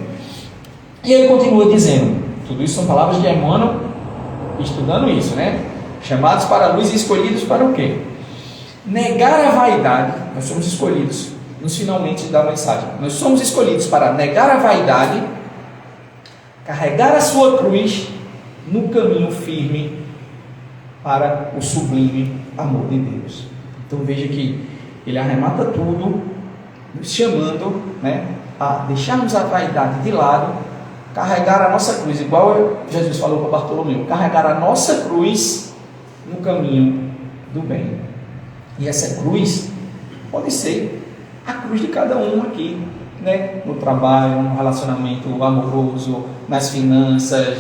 e ele continua dizendo, tudo isso são palavras de Emmanuel, estudando isso, né? Chamados para a luz e escolhidos para o quê? Negar a vaidade. Nós somos escolhidos, nos finalmente da mensagem, nós somos escolhidos para negar a vaidade, carregar a sua cruz no caminho firme para o sublime amor de Deus. Então veja que ele arremata tudo, nos chamando, né, a deixarmos a vaidade de lado, carregar a nossa cruz, igual Jesus falou para Bartolomeu, carregar a nossa cruz no caminho do bem. E essa cruz pode ser a cruz de cada um aqui, né, no trabalho, no relacionamento amoroso, nas finanças,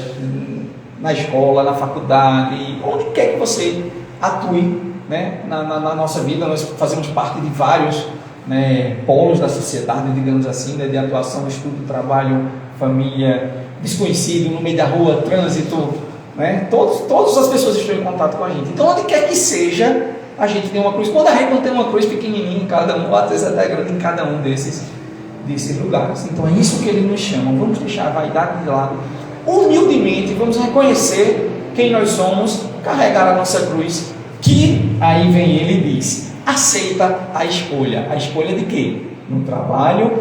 na escola, na faculdade, onde quer que você atue. Né? Na nossa vida nós fazemos parte de vários, né, polos da sociedade, digamos assim, né, de atuação, estudo, trabalho, família, desconhecido, no meio da rua, trânsito, né? Todas as pessoas estão em contato com a gente. Então onde quer que seja, a gente tem uma cruz. Quando a gente não tem uma cruz pequenininha em cada um, ou às vezes até grande em cada um desses lugares. Então é isso que ele nos chama. Vamos deixar a vaidade de lado, humildemente vamos reconhecer quem nós somos, carregar a nossa cruz, que aí vem ele e diz, aceita a escolha de quê? No trabalho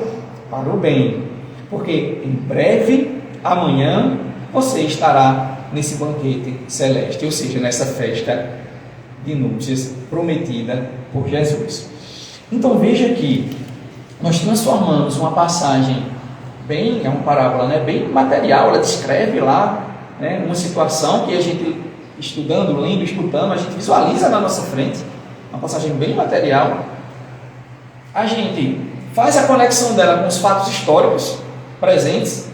para o bem, porque em breve, amanhã, você estará nesse banquete celeste, ou seja, nessa festa de núpcias prometida por Jesus. Então veja que nós transformamos uma passagem é uma parábola, né, bem material, ela descreve lá, né, uma situação que a gente, estudando, lendo, escutando, a gente visualiza na nossa frente, uma passagem bem material, a gente faz a conexão dela com os fatos históricos presentes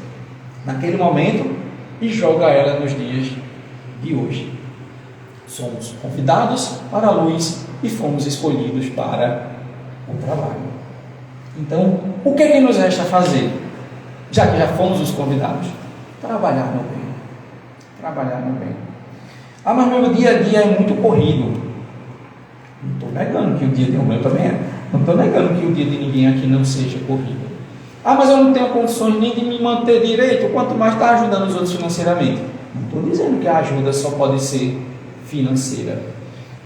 naquele momento e joga ela nos dias de hoje. Somos convidados para a luz e fomos escolhidos para o trabalho. Então, o que é que nos resta fazer? Já que já fomos os convidados, Trabalhar no bem. Trabalhar no bem. Ah, mas meu dia a dia é muito corrido. Não estou negando que o dia de um meu também é. Não estou negando que o dia de ninguém aqui não seja corrido. Ah, mas eu não tenho condições nem de me manter direito, quanto mais está ajudando os outros financeiramente. Não estou dizendo que a ajuda só pode ser financeira.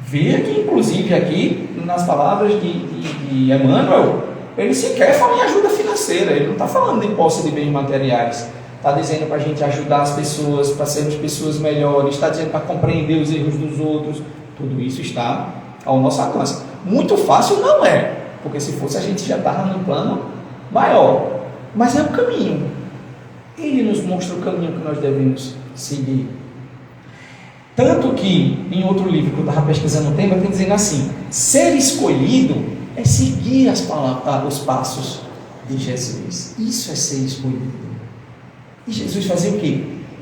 Veja que, inclusive, aqui, nas palavras de Emmanuel, ele sequer fala em ajuda financeira, ele não está falando de posse de bens materiais. Está dizendo para a gente ajudar as pessoas, para sermos pessoas melhores, está dizendo para compreender os erros dos outros. Tudo isso está ao nosso alcance. Muito fácil não é, porque se fosse a gente já estava num plano maior. Mas é um caminho. Ele nos mostra o caminho que nós devemos seguir. Tanto que, em outro livro que eu estava pesquisando o tema, tem dizendo assim: ser escolhido é seguir os passos de Jesus. Isso é ser escolhido. E Jesus fazia o quê?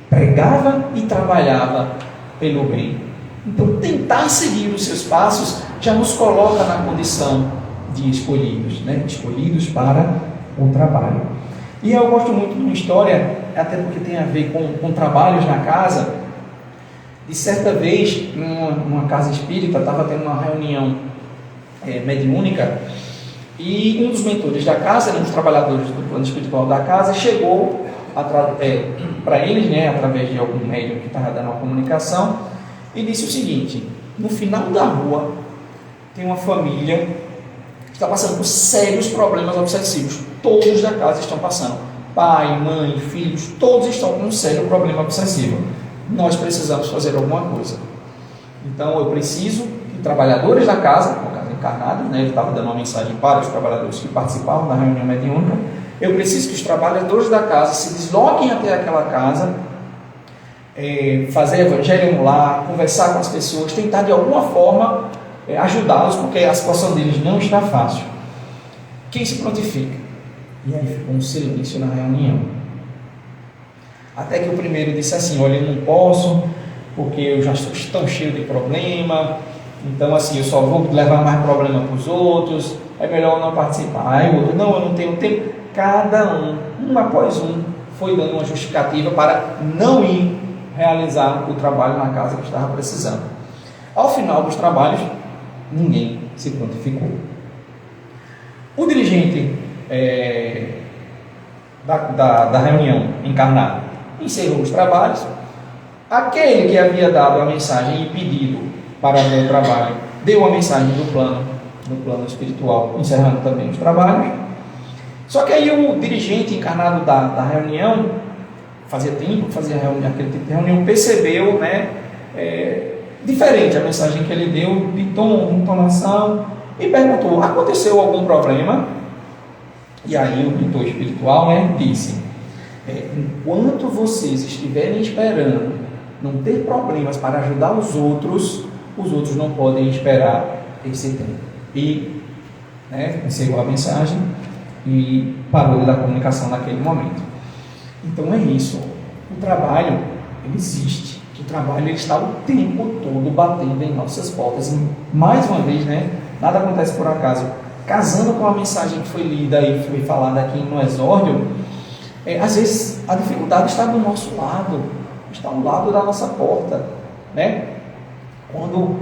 Pregava e trabalhava pelo bem. Então, tentar seguir os seus passos já nos coloca na condição de escolhidos, né? Escolhidos para o trabalho. E eu gosto muito de uma história, até porque tem a ver com trabalhos na casa. De certa vez, numa casa espírita, estava tendo uma reunião mediúnica, e um dos mentores da casa, um dos trabalhadores do plano espiritual da casa, chegou para eles, né, através de algum médium que estava dando uma comunicação, e disse o seguinte: no final da rua tem uma família que está passando por sérios problemas obsessivos. Todos da casa estão passando, pai, mãe, filhos, todos estão com um sério problema obsessivo. Nós precisamos fazer alguma coisa. Então eu preciso que trabalhadores da casa, no caso encarnados, né, ele estava dando uma mensagem para os trabalhadores que participavam da reunião mediúnica, eu preciso que os trabalhadores da casa se desloquem até aquela casa, fazer evangelho no lar, conversar com as pessoas, tentar de alguma forma ajudá-los, porque a situação deles não está fácil. Quem se prontifica? E aí ficou um silêncio na reunião. Até que o primeiro disse assim: olha, eu não posso, porque eu já estou tão cheio de problema, então assim, eu só vou levar mais problema para os outros, é melhor eu não participar. Aí o outro: não, eu não tenho tempo. Cada um após um, foi dando uma justificativa para não ir realizar o trabalho na casa que estava precisando. Ao final dos trabalhos, ninguém se prontificou. O dirigente da reunião encarnado encerrou os trabalhos. Aquele que havia dado a mensagem e pedido para ver o trabalho deu a mensagem do plano espiritual, encerrando também os trabalhos. Só que aí o dirigente encarnado da reunião, fazia tempo que fazia aquele tipo de reunião, percebeu, né, diferente a mensagem que ele deu, de tom, de entonação, e perguntou: aconteceu algum problema? E aí o mentor espiritual, né, disse: enquanto vocês estiverem esperando não ter problemas para ajudar os outros não podem esperar esse tempo. E encerrou a mensagem e parou de dar comunicação naquele momento. Então é isso. O trabalho, ele existe. O trabalho, ele está o tempo todo batendo em nossas portas. E, mais uma vez, né, nada acontece por acaso. Casando com a mensagem que foi lida e foi falada aqui no exórdio, às vezes a dificuldade está do nosso lado, está ao lado da nossa porta, né? Quando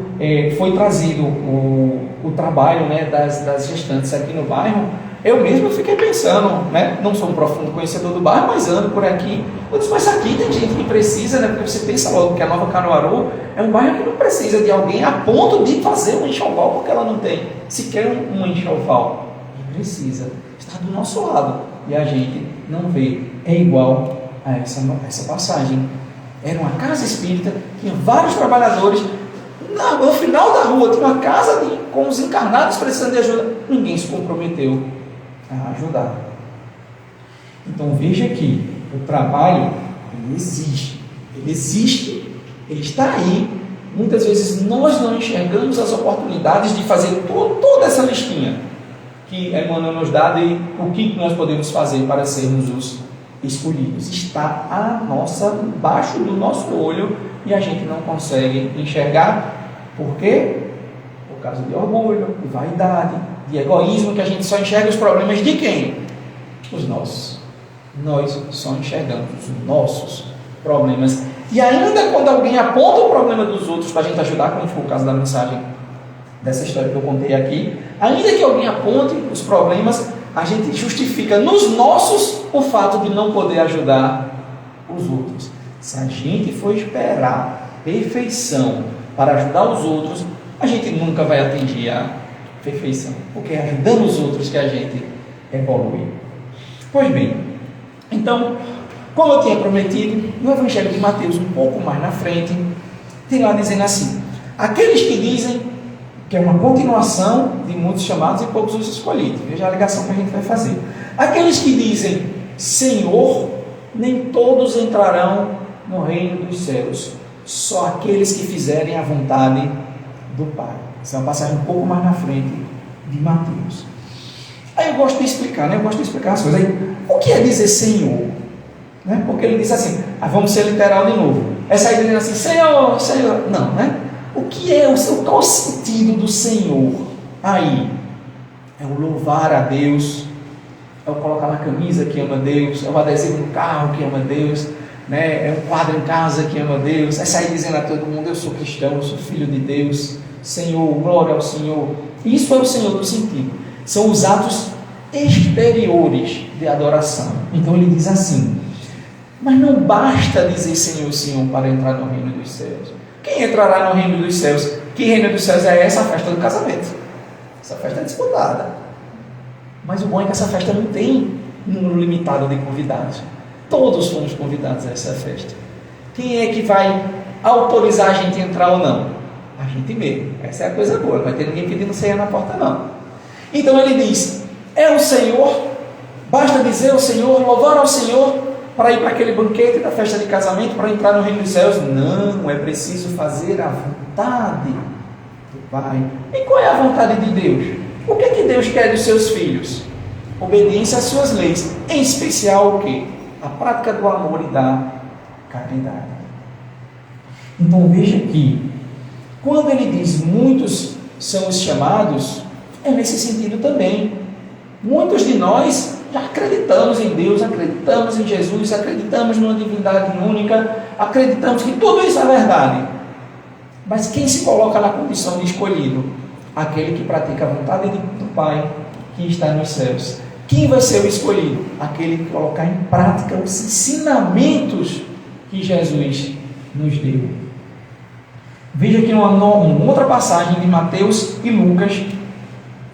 foi trazido o trabalho, né, das gestantes aqui no bairro, eu mesmo fiquei pensando, né, não sou um profundo conhecedor do bairro, mas ando por aqui. Eu disse: mas aqui tem gente que precisa, né? Porque você pensa logo que a Nova Caruaru é um bairro que não precisa de alguém a ponto de fazer um enxoval, porque ela não tem sequer um enxoval. E precisa, está do nosso lado, e a gente não vê. É igual a essa passagem. Era uma casa espírita, tinha vários trabalhadores. No final da rua tinha uma casa com os encarnados precisando de ajuda. Ninguém se comprometeu a ajudar. Então veja que o trabalho, ele existe, ele está aí. Muitas vezes nós não enxergamos as oportunidades de fazer toda essa listinha que Emmanuel nos dá de o que nós podemos fazer para sermos os escolhidos. Está embaixo do nosso olho e a gente não consegue enxergar. Por quê? Por causa de orgulho, de vaidade, de egoísmo, que a gente só enxerga os problemas de quem? Os nossos. nós só enxergamos os nossos problemas. E ainda quando alguém aponta o problema dos outros para a gente ajudar, como foi o caso da mensagem dessa história que eu contei aqui, ainda que alguém aponte os problemas, a gente justifica nos nossos o fato de não poder ajudar os outros. Se a gente for esperar perfeição para ajudar os outros, a gente nunca vai atingir a perfeição, porque é ajudando os outros que a gente evolui. Pois bem, então, como eu tinha prometido, no Evangelho de Mateus, um pouco mais na frente, tem lá dizendo assim: aqueles que dizem que é uma continuação de muitos chamados e poucos os escolhidos. Veja a ligação que a gente vai fazer. Aqueles que dizem Senhor, nem todos entrarão no reino dos céus, só aqueles que fizerem a vontade do Pai. Essa é uma passagem um pouco mais na frente de Mateus. Aí eu gosto de explicar, né? Eu gosto de explicar as coisas. Aí, o que é dizer Senhor? Né? Porque ele diz assim, vamos ser literal de novo. Essa aí dizendo assim, Senhor, Senhor. Não, né? O que é qual é o sentido do Senhor? Aí, é o louvar a Deus, é o colocar na camisa que ama Deus, é o adesivo no carro que ama Deus, né? É um quadro em casa que ama Deus, é sair dizendo a todo mundo, eu sou cristão, eu sou filho de Deus, Senhor, glória ao Senhor. Isso é o Senhor do sentido. São os atos exteriores de adoração. Então ele diz assim, mas não basta dizer Senhor, Senhor para entrar no reino dos céus. Quem entrará no reino dos céus? Que reino dos céus é essa? A festa do casamento. Essa festa é disputada. Mas o bom é que essa festa não tem um número limitado de convidados. Todos fomos convidados a essa festa. Quem é que vai autorizar a gente a entrar ou não? A gente mesmo. Essa é a coisa boa. Não vai ter ninguém pedindo ceia na porta, não. Então ele diz, é o Senhor, basta dizer o Senhor, louvar ao Senhor, para ir para aquele banquete da festa de casamento, para entrar no reino dos céus. Não, é preciso fazer a vontade do Pai. E qual é a vontade de Deus? O que é que Deus quer dos seus filhos? Obediência às suas leis, em especial o quê? A prática do amor e da caridade. Então veja que, quando ele diz muitos são os chamados, é nesse sentido também. Muitos de nós já acreditamos em Deus, acreditamos em Jesus, acreditamos numa divindade única, acreditamos que tudo isso é verdade. Mas quem se coloca na condição de escolhido? Aquele que pratica a vontade do Pai que está nos céus. Quem vai ser o escolhido? Aquele que colocar em prática os ensinamentos que Jesus nos deu. Veja aqui uma outra passagem de Mateus e Lucas,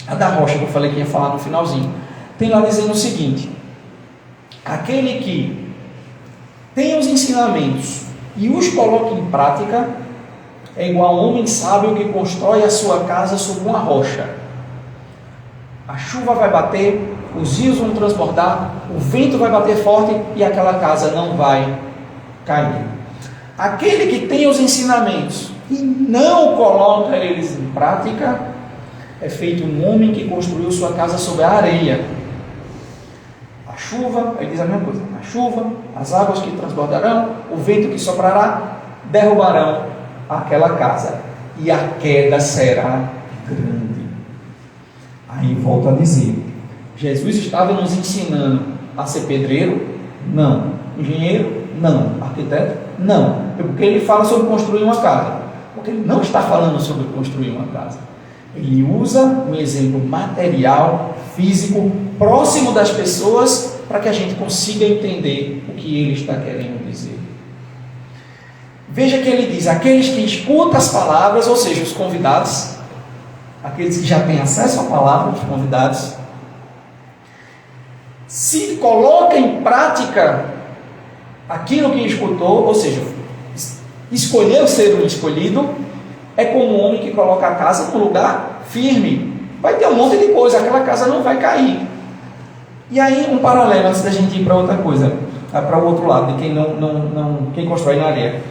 a da rocha que eu falei que ia falar no finalzinho. Tem lá dizendo o seguinte: aquele que tem os ensinamentos e os coloca em prática é igual a um homem sábio que constrói a sua casa sobre uma rocha. A chuva vai bater, os rios vão transbordar, o vento vai bater forte e aquela casa não vai cair. Aquele que tem os ensinamentos e não coloca eles em prática é feito um homem que construiu sua casa sobre a areia. A chuva, ele diz a mesma coisa, a chuva, as águas que transbordarão, o vento que soprará, derrubarão aquela casa, e a queda será grande. Aí volta a dizer, Jesus estava nos ensinando a ser pedreiro? Não. Engenheiro? Não. Arquiteto? Não. Porque ele fala sobre construir uma casa, porque ele não está falando sobre construir uma casa. Ele usa um exemplo material, físico, próximo das pessoas, para que a gente consiga entender o que ele está querendo dizer. Veja que ele diz, aqueles que escutam as palavras, ou seja, os convidados, aqueles que já têm acesso à palavra, os convidados, se coloca em prática aquilo que escutou, ou seja, escolheu ser um escolhido, é como um homem que coloca a casa num lugar firme. Vai ter um monte de coisa, aquela casa não vai cair. E aí, um paralelo, antes da gente ir para outra coisa, para o outro lado, de quem quem constrói na areia.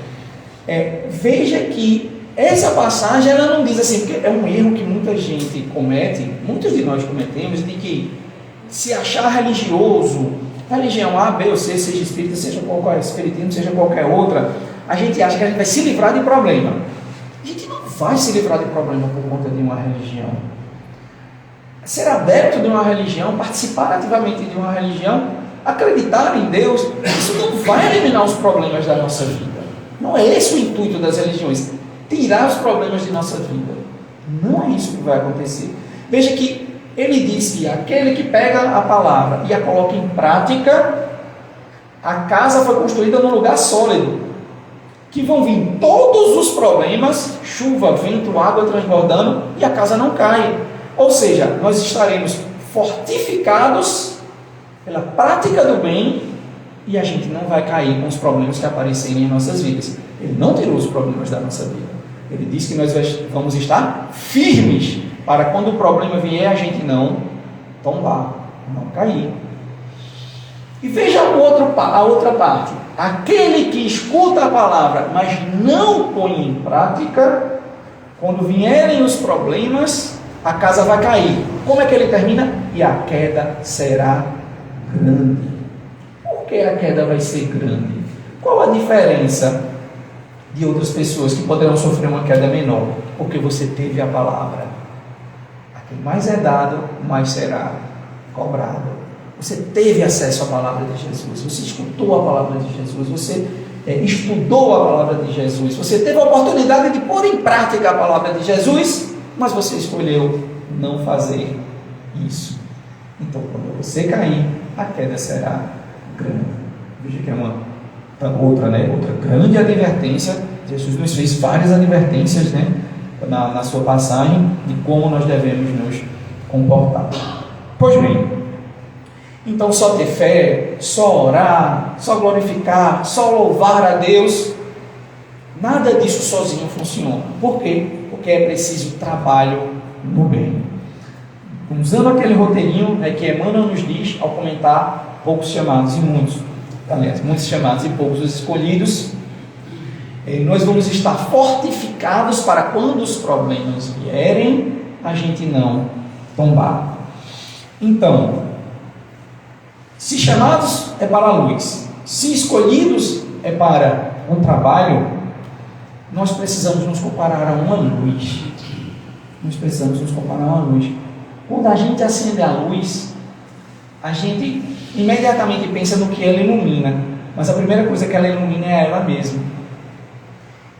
Veja que essa passagem, ela não diz assim, porque é um erro que muita gente comete, muitos de nós cometemos, de que se achar religioso, religião A, B ou C, seja espírita, seja qualquer espiritismo, seja qualquer outra, a gente acha que a gente vai se livrar de problema. A gente não vai se livrar de problema por conta de uma religião. Ser adepto de uma religião, participar ativamente de uma religião, acreditar em Deus, isso não vai eliminar os problemas da nossa vida. Não é esse o intuito das religiões, tirar os problemas de nossa vida. Não é isso que vai acontecer. Veja que ele diz que aquele que pega a palavra e a coloca em prática, a casa foi construída num lugar sólido, que vão vir todos os problemas, chuva, vento, água transbordando, e a casa não cai. Ou seja, nós estaremos fortificados pela prática do bem, e a gente não vai cair com os problemas que aparecerem em nossas vidas. Ele não tirou os problemas da nossa vida. Ele diz que nós vamos estar firmes, para quando o problema vier, a gente não tombar, não cair. E veja a outra parte. Aquele que escuta a palavra, mas não põe em prática, quando vierem os problemas, a casa vai cair. Como é que ele termina? E a queda será grande. Por que a queda vai ser grande? Qual a diferença de outras pessoas que poderão sofrer uma queda menor? Porque você teve a palavra. A quem mais é dado, mais será cobrado. Você teve acesso à palavra de Jesus, você escutou a palavra de Jesus, você estudou a palavra de Jesus, você teve a oportunidade de pôr em prática a palavra de Jesus, mas você escolheu não fazer isso. Então, quando você cair, a queda será grande. Veja que é outra grande advertência. Jesus nos fez várias advertências, né, na sua passagem, de como nós devemos nos comportar. Pois bem, então só ter fé, só orar, só glorificar, só louvar a Deus, nada disso sozinho funciona. Por quê? Porque é preciso trabalho no bem. Usando aquele roteirinho, né, que Emmanuel nos diz ao comentar poucos chamados e muitos, aliás, muitos chamados e poucos os escolhidos, nós vamos estar fortificados para quando os problemas vierem, a gente não tombar. Então, se chamados é para a luz, se escolhidos é para um trabalho, nós precisamos nos comparar a uma luz. Nós precisamos nos comparar a uma luz. Quando a gente acende a luz, a gente imediatamente pensa no que ela ilumina, mas a primeira coisa que ela ilumina é ela mesma.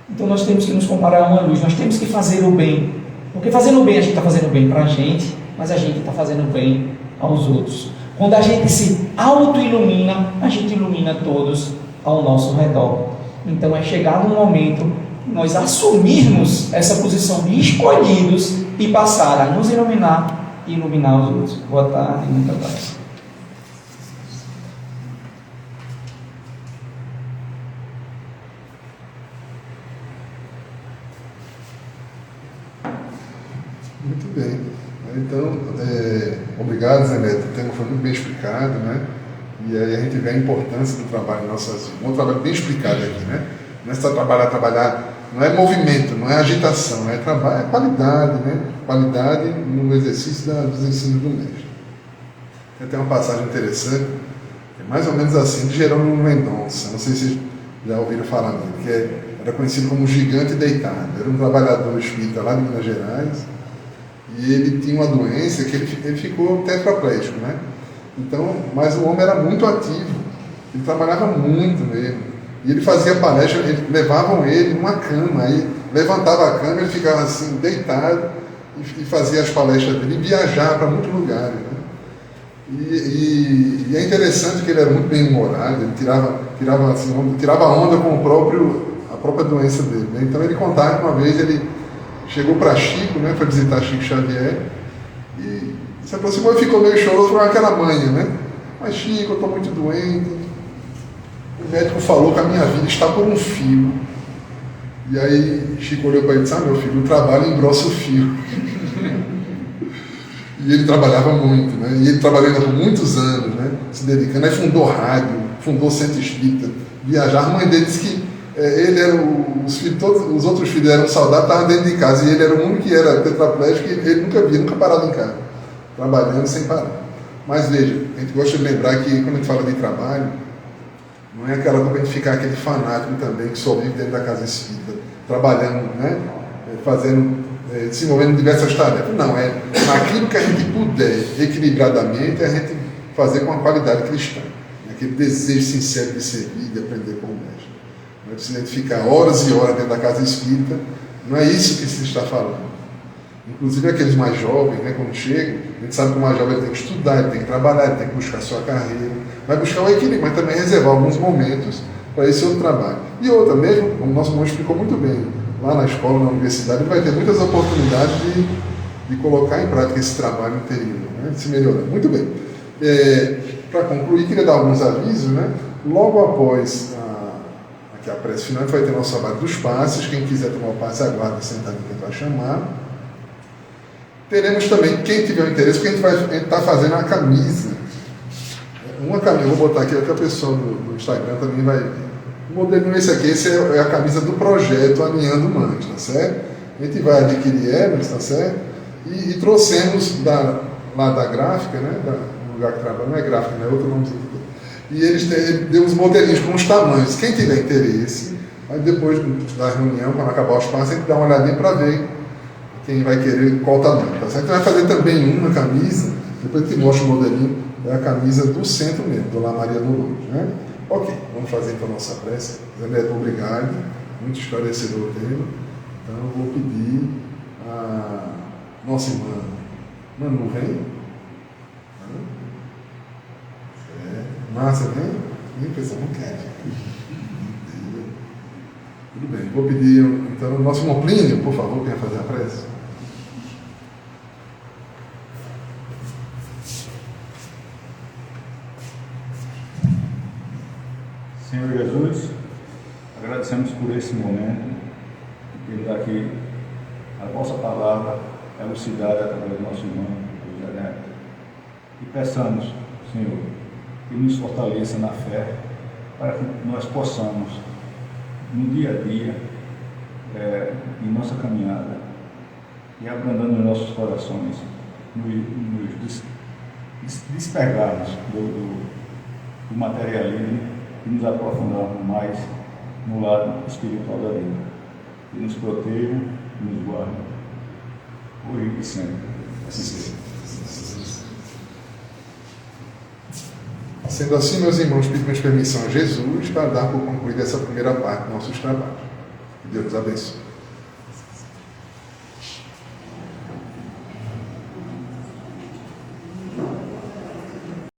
Então nós temos que nos comparar a uma luz, nós temos que fazer o bem, porque fazendo o bem a gente está fazendo bem para a gente, mas a gente está fazendo bem aos outros. Quando a gente se auto-ilumina, a gente ilumina todos ao nosso redor. Então é chegado um momento que nós assumirmos essa posição de escolhidos e passar a nos iluminar e iluminar os outros. Boa tarde e muita paz. Muito bem. Então, obrigado, Zé Neto. O tema foi muito bem explicado, né? E aí a gente vê a importância do trabalho em nossas vidas. Um trabalho bem explicado aqui, né? Não é só trabalhar, não é movimento, não é agitação, é trabalho, é qualidade, né? Qualidade no exercício dos ensinos do mestre. Tem uma passagem interessante, que é mais ou menos assim, de Jerônimo Mendonça. Não sei se vocês já ouviram falar dele, que era conhecido como gigante deitado. Era um trabalhador espírita lá de Minas Gerais. E ele tinha uma doença que ele ficou tetraplégico, né? Então, mas o homem era muito ativo, ele trabalhava muito mesmo. E ele fazia palestra, levavam ele numa cama, aí levantava a cama, ele ficava assim, deitado, e fazia as palestras dele, e viajava para muitos lugares, né? E é interessante que ele era muito bem humorado, ele tirava onda com a própria doença dele, né? Então ele contava que uma vez ele chegou para Chico, né, foi visitar Chico Xavier, e se aproximou e ficou meio choroso com aquela manha, né? Mas Chico, eu estou muito doente, o médico falou que a minha vida está por um fio. E aí Chico olhou para ele e disse: meu filho, o trabalho engrossa o fio. E ele trabalhava muito, né? E ele trabalhou ainda por muitos anos, né? Se dedicando, aí fundou rádio, fundou centro espírita, viajar. A mãe dele disse que ele era todos os outros filhos eram saudáveis, estavam dentro de casa, e ele era o único que era tetraplégico, e ele nunca parava em casa, trabalhando sem parar. Mas veja, a gente gosta de lembrar que quando a gente fala de trabalho, não é aquela coisa de ficar aquele fanático também que só vive dentro da casa espírita, trabalhando, né? Se envolvendo em diversas tarefas. Não, é naquilo que a gente puder equilibradamente a gente fazer com a qualidade cristã. aquele desejo sincero de servir, de aprender com o mestre. Não é preciso ficar horas e horas dentro da casa espírita, não é isso que se está falando. Inclusive aqueles mais jovens, né, quando chegam, a gente sabe que o mais jovem tem que estudar, ele tem que trabalhar, ele tem que buscar a sua carreira, vai buscar o equilíbrio, mas também reservar alguns momentos para esse outro trabalho. E outra, mesmo, como o nosso irmão explicou muito bem, lá na escola, na universidade, ele vai ter muitas oportunidades de colocar em prática esse trabalho interior, né, de se melhorar. Muito bem. Para concluir, queria dar alguns avisos, né? Logo após aqui a prece final, a gente vai ter nosso trabalho dos passes. Quem quiser tomar o passe, aguarda sentado que a gente vai chamar. Teremos também, quem tiver interesse, porque a gente está fazendo uma camisa. Uma camisa, vou botar aqui, que a pessoa do Instagram também vai ver. O modelinho esse é a camisa do projeto Alinhando Mães, tá certo? A gente vai adquirir elas, tá certo? E trouxemos lá da gráfica, né? Do lugar que trabalha, não é gráfica, não é outro nome. E eles deu uns modelinhos com os tamanhos. Quem tiver interesse, aí depois da reunião, quando acabar os passos, a gente dá uma olhadinha para ver quem vai querer qual tamanho, tá certo? Vai fazer também uma camisa, depois que mostra o modelinho, é a camisa do centro mesmo, do La Maria do Lourdes, né? Ok, vamos fazer então a nossa prece. Zé Neto, obrigado, muito esclarecedor o tema. Então eu vou pedir a nossa irmã Manu, vem? Márcia, vem? Nem pensar, não quer. Tudo bem, vou pedir então o nosso irmão Plínio, por favor, quer fazer a prece? Senhor Jesus, agradecemos por esse momento, pelo aqui a vossa palavra elucidada através do nosso irmão José Neto. E peçamos, Senhor, que nos fortaleça na fé, para que nós possamos, no dia a dia, em nossa caminhada, e abrandando os nossos corações, nos despegarmos do materialismo e nos aprofundarmos mais no lado espiritual da vida. Que nos proteja e nos guarde, hoje e sempre. Assim seja. Sendo assim, meus irmãos, pedimos permissão a Jesus para dar por concluída essa primeira parte dos nossos trabalhos. Que Deus nos abençoe.